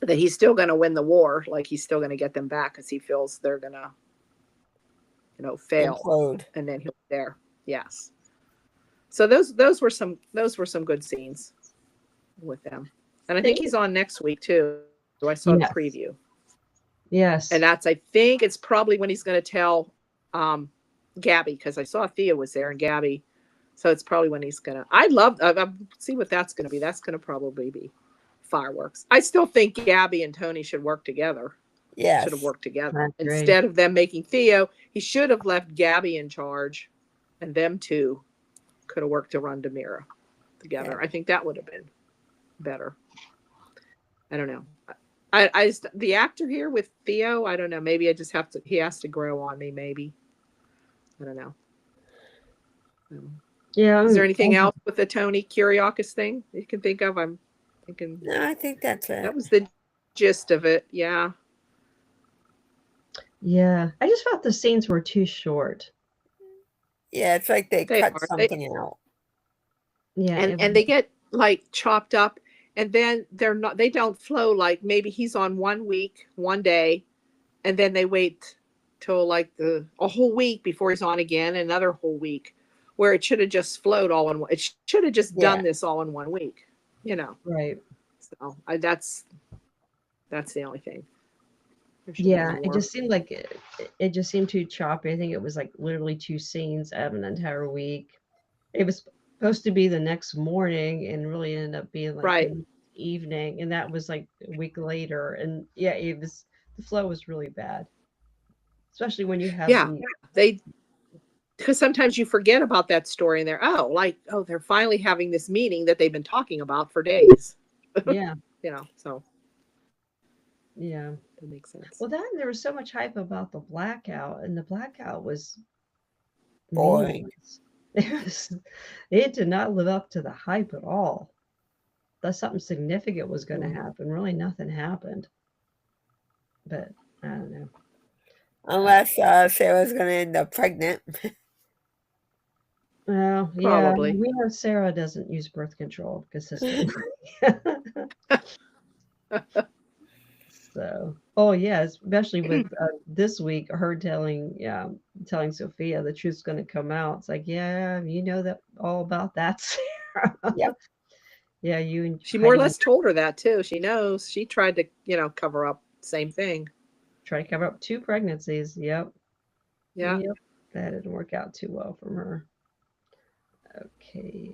S1: that he's still going to win the war, like he's still going to get them back, because he feels they're going to, fail,
S2: Implode.
S1: and then he'll be there. Yes. So those were some good scenes with them. And I think he's on next week too. I saw the preview.
S3: Yes.
S1: And I think it's probably when he's going to tell Gabby, because I saw Thea was there and Gabby. So it's probably when he's going to, I'll see what that's going to be. That's going to probably be fireworks. I still think Gabby and Tony should work together.
S2: Yes.
S1: Should have worked together.
S3: That's great.
S1: Instead of them making Theo, he should have left Gabby in charge, and them two could have worked to run Demira together.
S2: Yeah.
S1: I think that would have been better. I don't know. I just, the actor here with Theo, I don't know. Maybe he has to grow on me, maybe. I don't know.
S3: Yeah.
S1: Is there anything else with the Tony Kuriakis thing you can think of? I'm thinking.
S2: No, I think that's it.
S1: That was the gist of it. Yeah.
S3: Yeah. I just felt the scenes were too short.
S2: Yeah, it's like they cut
S1: are.
S2: something out.
S3: Yeah.
S1: And they get like chopped up, and then they don't flow. Like maybe he's on 1 week, 1 day, and then they wait till like a whole week before he's on again, another whole week, where it should have just flowed all in one. It should have just done this all in 1 week,
S3: Right.
S1: So that's the only thing.
S3: Yeah, it just seemed like it just seemed too choppy. I think it was like literally 2 scenes out of an entire week. It was supposed to be the next morning and really ended up being like the evening, and that was like a week later. And yeah, the flow was really bad, especially when you have
S1: because sometimes you forget about that story and they're finally having this meeting that they've been talking about for days.
S3: yeah.
S1: So
S3: Yeah.
S1: that makes sense.
S3: Well, then there was so much hype about the blackout, and the blackout was
S2: Boring.
S3: It did not live up to the hype at all. That something significant was going to happen. Really, nothing happened. But I don't know.
S2: Unless Sarah's going to end up pregnant.
S3: Well,
S1: Probably.
S3: yeah, we know Sarah doesn't use birth control consistently. So, especially with this week, her telling Sophia the truth's going to come out. It's like, yeah, you know that all about that, Sarah.
S2: Yep.
S3: Yeah,
S1: she more or less told her that too. She knows. She tried to, cover up. Same thing.
S3: Try to cover up 2 pregnancies. Yep.
S1: Yeah.
S3: Yep. That didn't work out too well for her. Okay.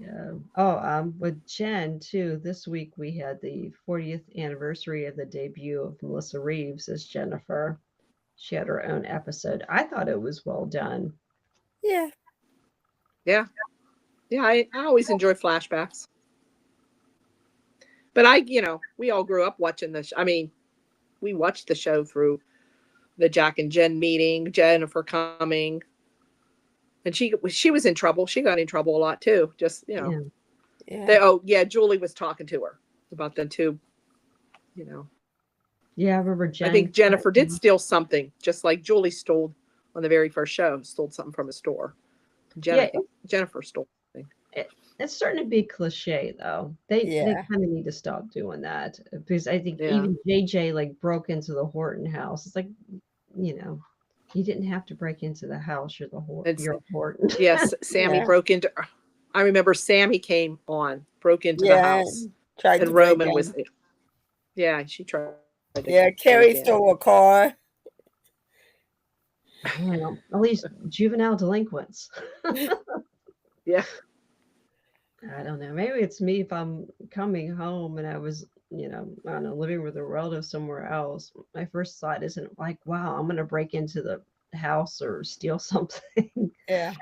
S3: With Jen too, this week we had the 40th anniversary of the debut of Melissa Reeves as Jennifer. She had her own episode. I thought it was well done.
S2: Yeah.
S1: Yeah. Yeah. I always enjoy flashbacks. But we all grew up watching this. I mean, we watched the show through the Jack and Jen meeting, Jennifer coming. And she was in trouble. She got in trouble a lot too. Just,
S2: Yeah.
S1: Julie was talking to her about them too.
S3: Yeah, I remember Jen.
S1: I think Jennifer did steal something, just like Julie stole on the very first show, stole something from a store. Jennifer stole something.
S3: It's starting to be cliche though. They kind of need to stop doing that, because I think even JJ like broke into the Horton house. It's like, you didn't have to break into the house. You're Horton.
S1: Yes, Sammy broke into. I remember Sammy broke into the house, and Roman was. Yeah, she tried.
S2: Carrie stole a car.
S3: Well, at least juvenile delinquents.
S1: Yeah.
S3: I don't know. Maybe it's me if I'm coming home and I was, I don't know, living with a relative somewhere else. My first thought isn't like, wow, I'm going to break into the house or steal something.
S2: Yeah.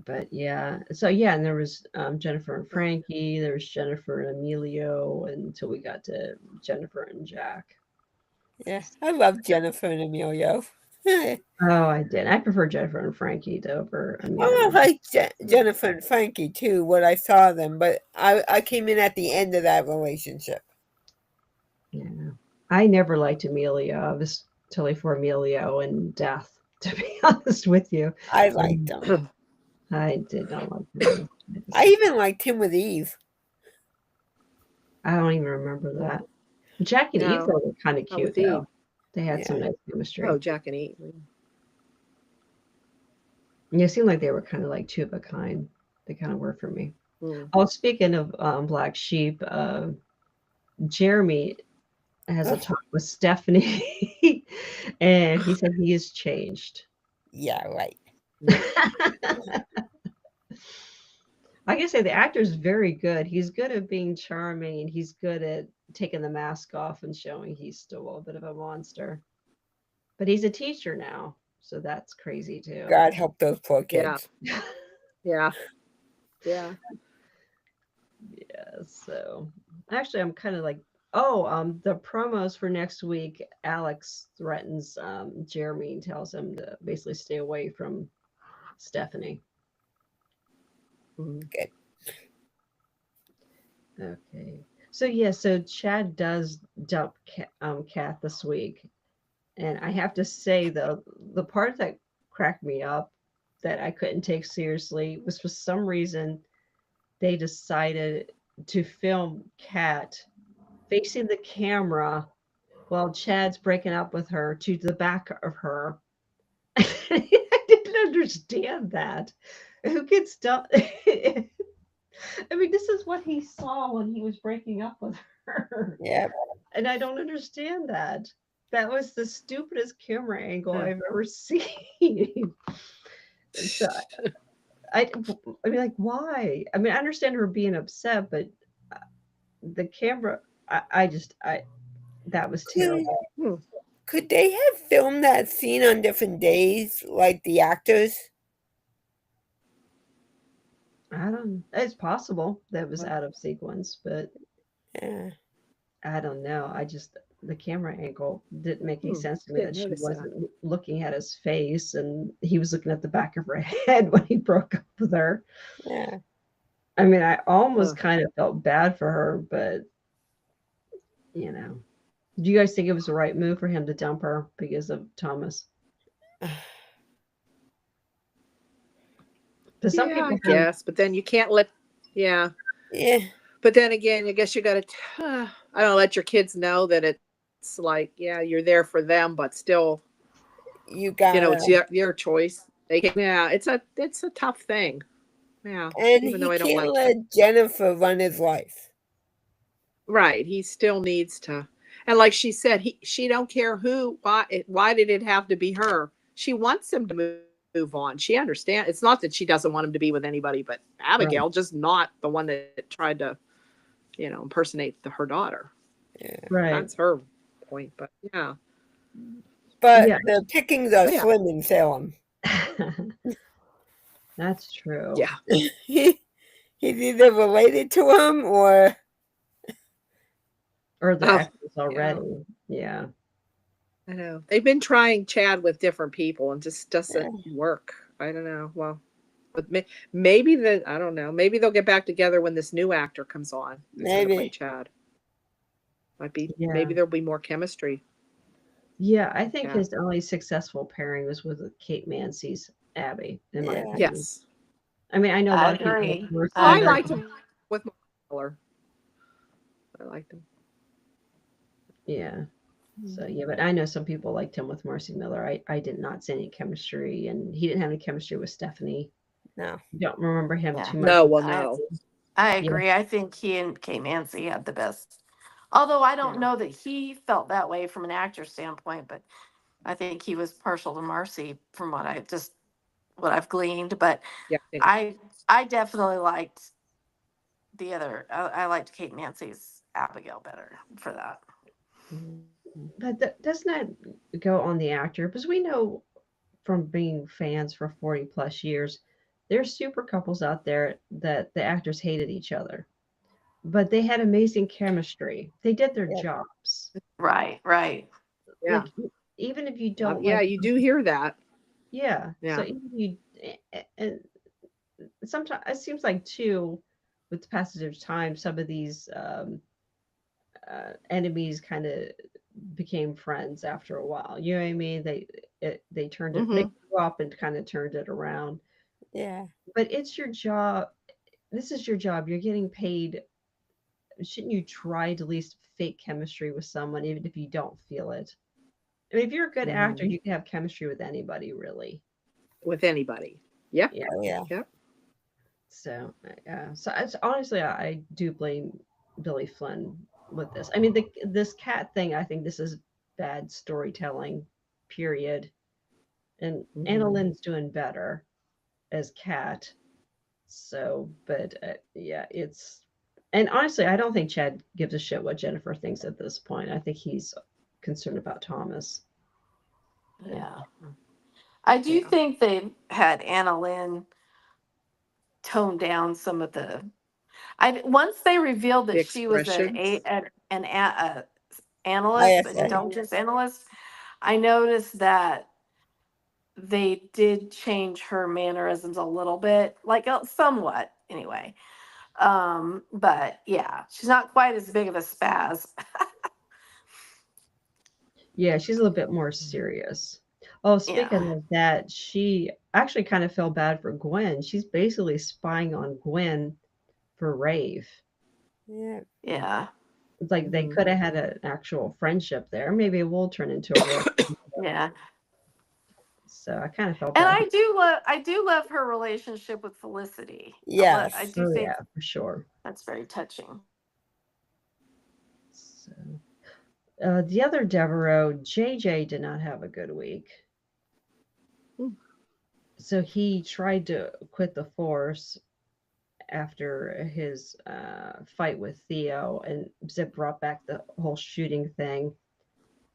S3: But yeah, so yeah, and there was Jennifer and Frankie, there was Jennifer and Emilio until we got to Jennifer and Jack.
S2: Yeah, I love Jennifer and Emilio. I
S3: Oh, I did. I prefer Jennifer and Frankie to over Emilio.
S2: like Jennifer and Frankie too, when I saw them, but I came in at the end of that relationship.
S3: Yeah. I never liked Emilio. I was totally for Emilio and death, to be honest with you.
S2: I liked him.
S3: I did not like him.
S2: I even liked him with Eve.
S3: I don't even remember that. Jack and Eve
S1: No,
S3: were kind of
S1: not with
S3: cute, though.
S1: Eve.
S3: They had some
S2: Yeah.
S3: nice chemistry.
S1: Oh, Jack and Eve.
S3: And it seemed like they were kind of like two of a kind. They kind of were for me.
S1: Mm.
S3: Oh, speaking of Black Sheep, Jeremy has a
S2: Ugh.
S3: talk with Stephanie, and he said he has changed.
S2: Yeah, right.
S3: I can say the actor is very good. He's good at being charming, and he's good at taking the mask off and showing he's still a bit of a monster. But he's a teacher now, so that's crazy too.
S2: God help those poor
S1: Yeah.
S2: kids.
S1: Yeah. Yeah.
S3: Yeah, so actually I'm kind of like, the promos for next week, Alex threatens Jeremy and tells him to basically stay away from Stephanie.
S1: Mhm.
S2: Good.
S3: Okay. So yeah, so Chad does dump Kath this week. And I have to say though, the part that cracked me up that I couldn't take seriously was for some reason they decided to film Kat facing the camera while Chad's breaking up with her to the back of her. I didn't understand that. Who gets done? I mean, this is what he saw when he was breaking up with her.
S2: Yeah.
S3: And I don't understand that. That was the stupidest camera angle
S1: Yeah.
S3: I've ever seen. So I mean, like, why? I mean, I understand her being upset, but the camera, I that was terrible.
S2: Could they have filmed that scene on different days, like the actors?
S3: I don't. It's possible that was out of sequence, but
S2: Yeah.
S3: I don't know. The camera angle didn't make any sense to me
S1: Didn't
S3: that she
S1: notice that.
S3: wasn't looking at his face and he was looking at the back of her head when he broke up with her.
S2: Yeah.
S3: I mean, I almost
S1: Ugh.
S3: kind of felt bad for her, but you know. Do you guys think it was the right move for him to dump her because of Thomas? Because some
S1: Yeah,
S3: people
S1: I
S3: think,
S1: guess, but then you can't let. Yeah,
S2: Yeah.
S1: but then again, I guess you got to. I don't let your kids know that it's like, yeah, you're there for them, but still,
S2: You gotta.
S1: it's your choice. Yeah, it's a tough thing. Yeah,
S2: And
S1: even
S2: he
S1: though I don't
S2: can't
S1: like
S2: let Jennifer run his life.
S1: Right, he still needs to. And like she said, she don't care why did it have to be her? She wants him to move on. She understands. It's not that she doesn't want him to be with anybody, but Abigail, just not the one that tried to, impersonate her daughter.
S2: Yeah.
S3: right?
S1: That's her point. But yeah.
S2: But
S3: Yeah.
S2: the pickings are
S1: Yeah.
S2: slim in Salem.
S3: That's true.
S1: Yeah.
S2: He's either related to him or
S3: Or the
S1: Oh,
S3: actors already. Yeah.
S1: I know. They've been trying Chad with different people and just doesn't work. I don't know. Well, but maybe I don't know. Maybe they'll get back together when this new actor comes on. Who's gonna play
S2: maybe.
S1: Chad. Might be.
S3: Yeah.
S1: Maybe there'll be more chemistry.
S3: Yeah, I think
S1: Yeah.
S3: his only successful pairing was with Kate Mancy's Abby, in my
S2: Yeah.
S3: opinion.
S1: Yes.
S3: I mean, I know a
S4: I
S3: lot of people.
S4: agree.
S3: were
S1: I
S3: saying-
S1: liked him with Miller. I liked him.
S3: Yeah. So yeah, but I know some people liked him with Marcy Miller. I did not see any chemistry, and he didn't have any chemistry with Stephanie.
S2: No.
S3: Don't remember him
S4: Yeah.
S3: too much.
S1: No, well,
S4: I-
S1: no.
S4: I
S3: Yeah.
S4: agree. I think he and Kate Mancy had the best. Although I don't know that he felt that way from an actor standpoint, but I think he was partial to Marcy from what I've gleaned. But
S1: Yeah. I think-
S4: I definitely liked the other. I liked Kate Mancy's Abigail better for that.
S3: But doesn't that go on the actor? Because we know from being fans for 40 plus years, there's super couples out there that the actors hated each other, but they had amazing chemistry. They did their
S2: Yeah.
S3: jobs.
S4: Right, right.
S1: Yeah.
S3: Like even if you don't
S1: Yeah,
S3: like,
S1: you do hear that.
S3: yeah. So
S1: Yeah.
S3: even if you, and sometimes it seems like too, with the passage of time, some of these enemies kind of became friends after a while. You know what I mean? They turned it, they
S1: Hmm.
S3: grew up and kind of turned it around.
S2: Yeah.
S3: But it's your job. This is your job. You're getting paid. Shouldn't you try to at least fake chemistry with someone, even if you don't feel it? I mean, if you're a good actor,
S1: Hmm.
S3: you can have chemistry with anybody, really.
S1: With anybody. Yeah.
S3: Yeah.
S2: Oh, yeah.
S1: Yeah.
S3: So, yeah. So, honestly, I do blame Billy Flynn with this. I mean, this cat thing. I think this is bad storytelling. Period. And Anna
S1: Hmm.
S3: Lynn's doing better as Cat. So, but yeah, it's. And honestly, I don't think Chad gives a shit what Jennifer thinks at this point. I think he's concerned about Thomas.
S4: Yeah. I do
S1: Yeah.
S4: think they had Anna Lynn tone down some of the. I once they revealed
S1: The
S4: that she was
S1: expressions.
S4: a analyst, but
S2: ISA.
S4: intelligence analyst. I noticed that they did change her mannerisms a little bit, like somewhat anyway. But yeah, she's not quite as big of a spaz.
S3: Yeah, she's a little bit more serious. Oh,
S4: Yeah,
S3: speaking of that, she actually kind of felt bad for Gwen. She's basically spying on Gwen for Rave.
S2: Yeah.
S4: yeah,
S3: It's like they
S1: Hmm.
S3: could have had an actual friendship there. Maybe it will turn into a real.
S4: yeah.
S3: So I kind of felt
S4: And
S3: bad.
S4: I do love her relationship with Felicity. I
S2: Yes.
S4: do
S3: Oh
S4: think
S3: yeah, for sure.
S4: that's very touching.
S3: So the other Devereaux, JJ, did not have a good week.
S1: Hmm.
S3: So he tried to quit the force after his fight with Theo, and Zip brought back the whole shooting thing.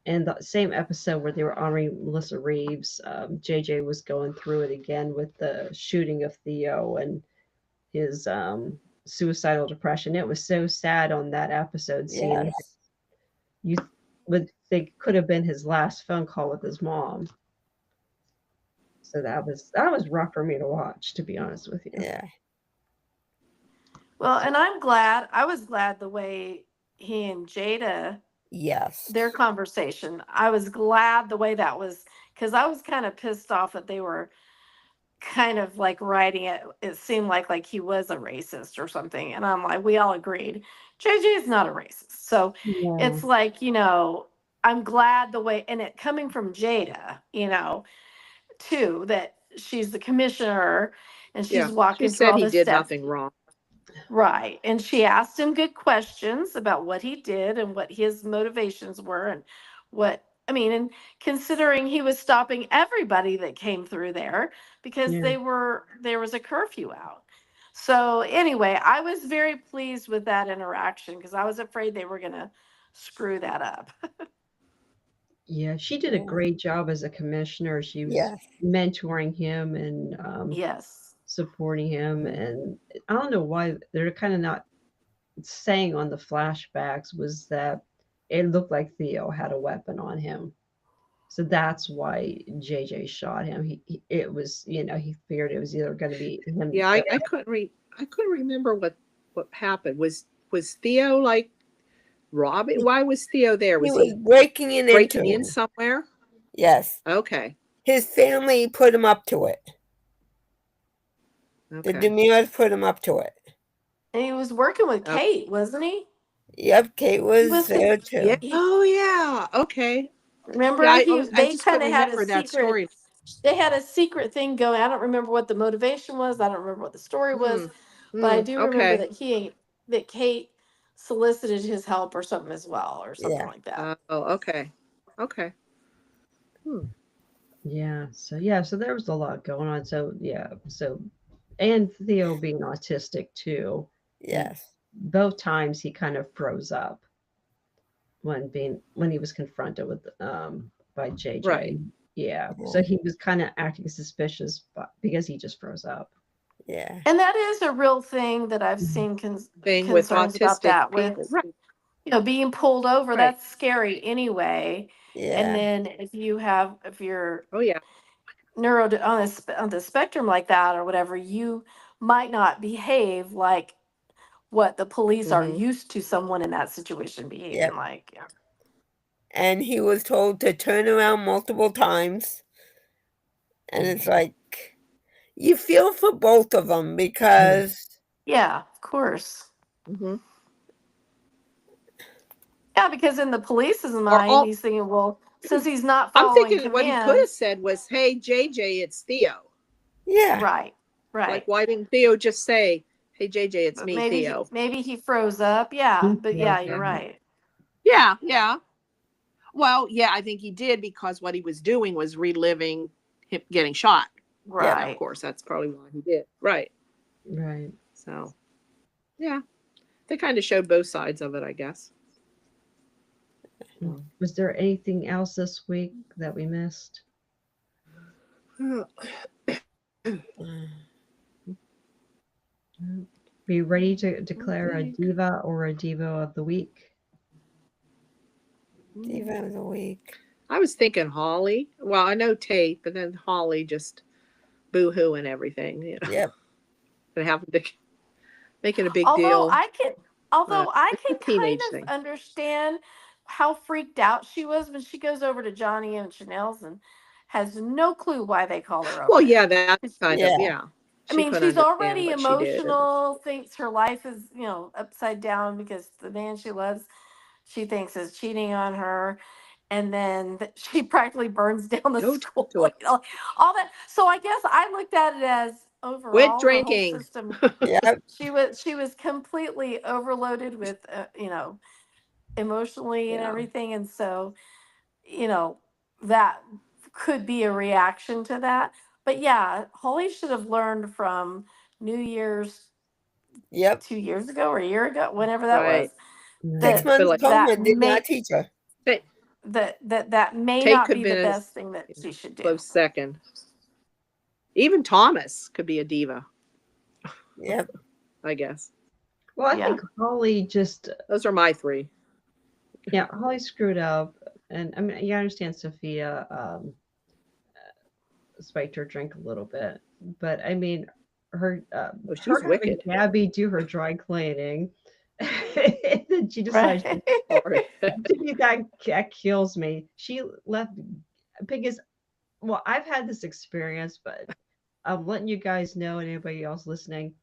S3: And the same episode where they were honoring Melissa Reeves, JJ was going through it again with the shooting of Theo and his suicidal depression. It was so sad on that episode seeing
S2: Yes.
S3: you would think could have been his last phone call with his mom. So that was rough for me to watch, to be honest with you.
S2: Yeah.
S4: Well, and I was glad the way he and Jada,
S2: Yes.
S4: their conversation, I was glad the way that was, because I was kind of pissed off that they were kind of like writing it seemed like he was a racist or something, and I'm like, we all agreed JJ is not a racist. So
S3: Yeah.
S4: it's like, I'm glad the way, and it coming from Jada, too, that she's the commissioner and she's
S1: Yeah. She
S4: walking through
S1: said
S4: all
S1: he
S4: this
S1: did
S4: stuff.
S1: nothing wrong.
S4: Right. And she asked him good questions about what he did and what his motivations were and and considering he was stopping everybody that came through there because
S3: Yeah.
S4: there was a curfew out. So anyway, I was very pleased with that interaction because I was afraid they were going to screw that up.
S3: Yeah, she did a
S2: Yeah.
S3: great job as a commissioner. She was
S2: Yes.
S3: mentoring him and
S4: Yes.
S3: supporting him. And I don't know why they're kind of not saying on the flashbacks was that it looked like Theo had a weapon on him. So that's why JJ shot him. It was, he figured it was either going to be him.
S1: Yeah, I couldn't remember what happened. Was Theo like robbing? Why was Theo there?
S2: He
S1: Was
S2: was
S1: he
S2: breaking in into
S1: breaking in
S2: him.
S1: somewhere?
S2: Yes.
S1: Okay.
S2: His family put him up to it. The
S1: Okay.
S2: Demures put him up to it.
S4: And he was working with
S1: Oh.
S4: Kate, wasn't he?
S2: Yep, Kate
S4: He
S2: was
S4: was
S2: there
S4: his,
S1: Yeah.
S2: too.
S1: Oh yeah. Okay.
S4: remember
S1: Yeah, I
S4: they
S1: just
S4: kind
S1: couldn't
S4: of had a
S1: remember that
S4: secret.
S1: story.
S4: They had a secret thing going. I don't remember what the motivation was. I don't remember what the story was,
S1: Hmm.
S4: but I
S1: Hmm.
S4: do remember
S1: Okay.
S4: that Kate solicited his help or something as well, or something
S2: Yeah.
S4: like that.
S1: Oh, okay. Okay. Hmm.
S3: Yeah. So there was a lot going on. So yeah. And Theo being autistic too.
S2: Yes.
S3: Both times he kind of froze up when he was confronted with by JJ.
S1: Right.
S3: Yeah.
S2: Yeah.
S3: So he was kind of acting suspicious because he just froze up.
S2: Yeah.
S4: And that is a real thing that I've seen
S1: Thing with
S4: concerns about
S1: autistic
S4: that with,
S1: people. Right.
S4: being pulled over.
S1: Right.
S4: That's scary anyway. And
S2: Yeah.
S4: then if you're
S1: Oh yeah.
S4: neuro on the spectrum like that or whatever, you might not behave like what the police are
S1: Mhm.
S4: used to someone in that situation behaving
S2: Yep.
S4: like. Yeah.
S2: And he was told to turn around multiple times. And it's like, you feel for both of them because,
S4: Yeah, of course.
S1: Mhm.
S4: Yeah, because in the police's
S1: Or
S4: mind,
S1: all
S4: he's thinking, well, since he's not
S1: I'm
S4: following
S1: thinking what he could have
S4: commands,
S1: said was, "Hey JJ, it's Theo."
S2: yeah.
S4: right,
S1: Like,
S4: right.
S1: why didn't Theo just say, "Hey JJ, it's
S4: But
S1: me, Theo"?
S4: maybe he froze up. Yeah, but yeah, you're right.
S1: Yeah, yeah. Well, yeah, I think he did because what he was doing was reliving him getting shot.
S2: Yep.
S1: And of
S4: Right.
S1: course, that's probably why he did. Right.
S3: Right.
S1: So, yeah, they kind of showed both sides of it, I guess.
S3: Was there anything else this week that we missed? Are you ready to declare a diva or a divo of the week?
S2: Diva of the week.
S1: I was thinking Holly. Well, I know Tate, but then Holly just boo-hoo and everything. You know,
S2: Yep.
S1: and having to making a big
S4: Although
S1: deal.
S4: I can,
S1: It's a
S4: kind
S1: teenage
S4: of
S1: thing.
S4: understand how freaked out she was when she goes over to Johnny and Chanel's and has no clue why they call her
S1: Well,
S4: over
S1: yeah,
S4: there.
S1: that's kind
S2: Yeah.
S1: of yeah.
S4: I
S1: She
S4: mean,
S1: couldn't
S4: she's
S1: understand
S4: already
S1: what she did.
S4: emotional, thinks her life is, upside down because the man she loves, she thinks is cheating on her. And then she practically burns down the
S1: Go
S4: school,
S1: to it.
S4: all that. So I guess I looked at it as
S1: Quit
S4: overall her whole
S1: drinking.
S4: system.
S2: Yep.
S4: She was completely overloaded with, emotionally and
S1: Yeah.
S4: everything. And so, that could be a reaction to that. But yeah, Holly should have learned from New Year's
S2: Yep.
S4: 2 years ago or a year ago, whenever that was,
S1: Right.
S2: 6
S4: that
S1: But
S2: months
S1: like
S2: coma did
S4: may
S2: not teach her.
S4: that may
S1: Tate
S4: not
S1: could
S4: be
S1: have
S4: the
S1: been a
S4: best thing that she should do.
S1: close second. Even Thomas could be a diva,
S2: Yep.
S1: I guess.
S3: Well, I
S4: Yeah.
S3: think Holly just,
S1: Those are my three.
S3: yeah, Holly screwed up. And I mean, you understand Sophia spiked her drink a little bit. But I mean, her
S1: Oh, she
S3: her
S1: was
S3: having
S1: wicked.
S3: Gabby do her dry cleaning, and then she decides
S4: Right.
S1: Sorry.
S3: to me that kills me. She left because, well, I've had this experience, but I'm letting you guys know and anybody else listening,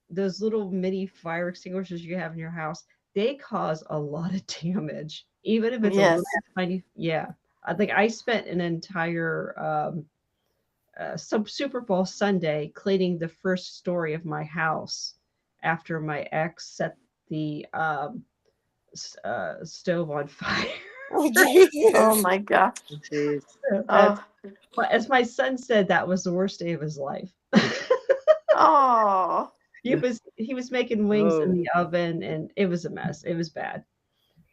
S3: those little mini fire extinguishers you have in your house, they cause a lot of damage, even if it's a little
S4: Yes.
S3: tiny. Yeah, I think I spent an entire some Super Bowl Sunday cleaning the first story of my house after my ex set the stove on fire.
S2: Oh,
S4: Oh
S2: Jesus.
S4: my gosh.
S1: Jeez.
S3: That's,
S4: Oh.
S3: as my son said, that was the worst day of his life.
S4: Oh.
S3: He was making wings in
S1: Oh.
S3: the oven and it was a mess. It was bad.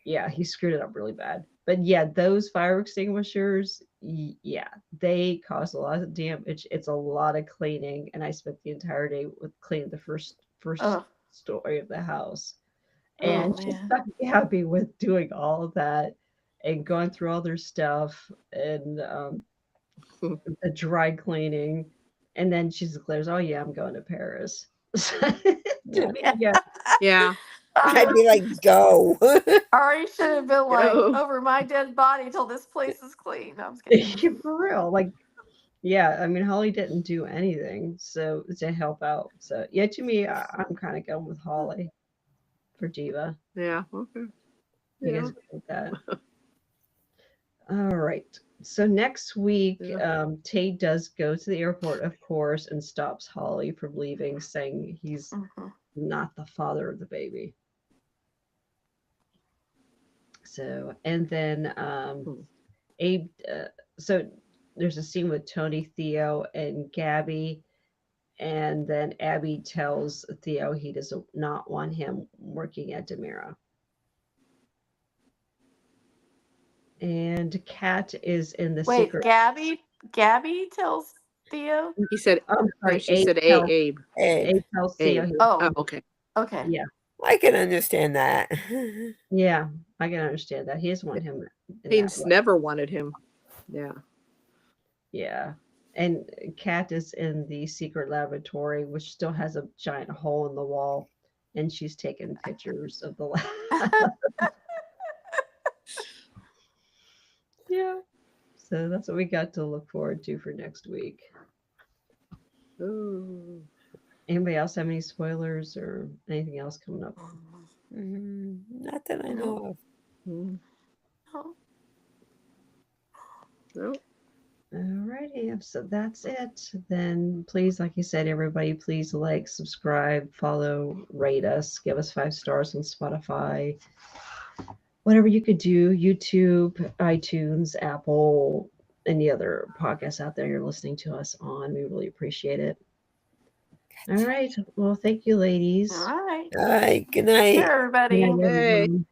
S3: Yeah, he screwed it up really bad. But yeah, those fire extinguishers, yeah, they cause a lot of damage. It's a lot of cleaning, and I spent the entire day with cleaning the first
S4: Oh.
S3: story of the house.
S4: Oh
S3: And she
S4: man.
S3: stuck Gabby with doing all of that and going through all their stuff and the dry cleaning. And then she declares, "Oh yeah, I'm going to Paris." To me, yeah,
S1: Yeah.
S2: I'd be like, go.
S4: Ari should have been like,
S1: Go.
S4: over my dead body until this place is clean. No, I'm just kidding.
S3: for real. Like, yeah, I mean, Holly didn't do anything so to help out. So yeah, to me, I'm kind of going with Holly for diva.
S1: Yeah. Okay.
S3: You
S1: Yeah.
S3: guys agree with that? All right. So next week,
S1: Yeah.
S3: Tate does go to the airport, of course, and stops Holly from leaving, saying he's
S4: Mhm.
S3: not the father of the baby. So, and then Abe, so there's a scene with Tony, Theo, and Gabby, and then Abby tells Theo he does not want him working at Demira. And Kat is in the
S4: Wait,
S3: secret.
S4: Gabby tells Theo?
S1: He said,
S3: I'm sorry,
S1: she said
S3: Abe.
S1: Abe.
S2: Hey,
S3: Chelsea.
S1: Abe.
S4: Oh,
S1: Oh, okay.
S4: okay.
S3: Yeah,
S2: I can understand that.
S3: yeah, I can understand that. He doesn't want him in that
S1: He's
S3: way.
S1: never wanted him. Yeah.
S3: Yeah. And Kat is in the secret laboratory, which still has a giant hole in the wall, and she's taking pictures of the lab. Yeah. So that's what we got to look forward to for next week.
S1: Ooh.
S3: Anybody else have any spoilers or anything else coming up?
S2: Not that I know of.
S1: Mm.
S4: Oh,
S1: No.
S3: Alrighty, so that's it. Then please, like you said, everybody, please like, subscribe, follow, rate us, give us 5 stars on Spotify. Whatever you could do, YouTube, iTunes, Apple, any other podcasts out there you're listening to us on. We really appreciate it. All right. Well, thank you, ladies.
S4: all right.
S2: All right. Good night.
S4: Sure, everybody.
S3: Good night,
S1: Hey.
S3: everyone.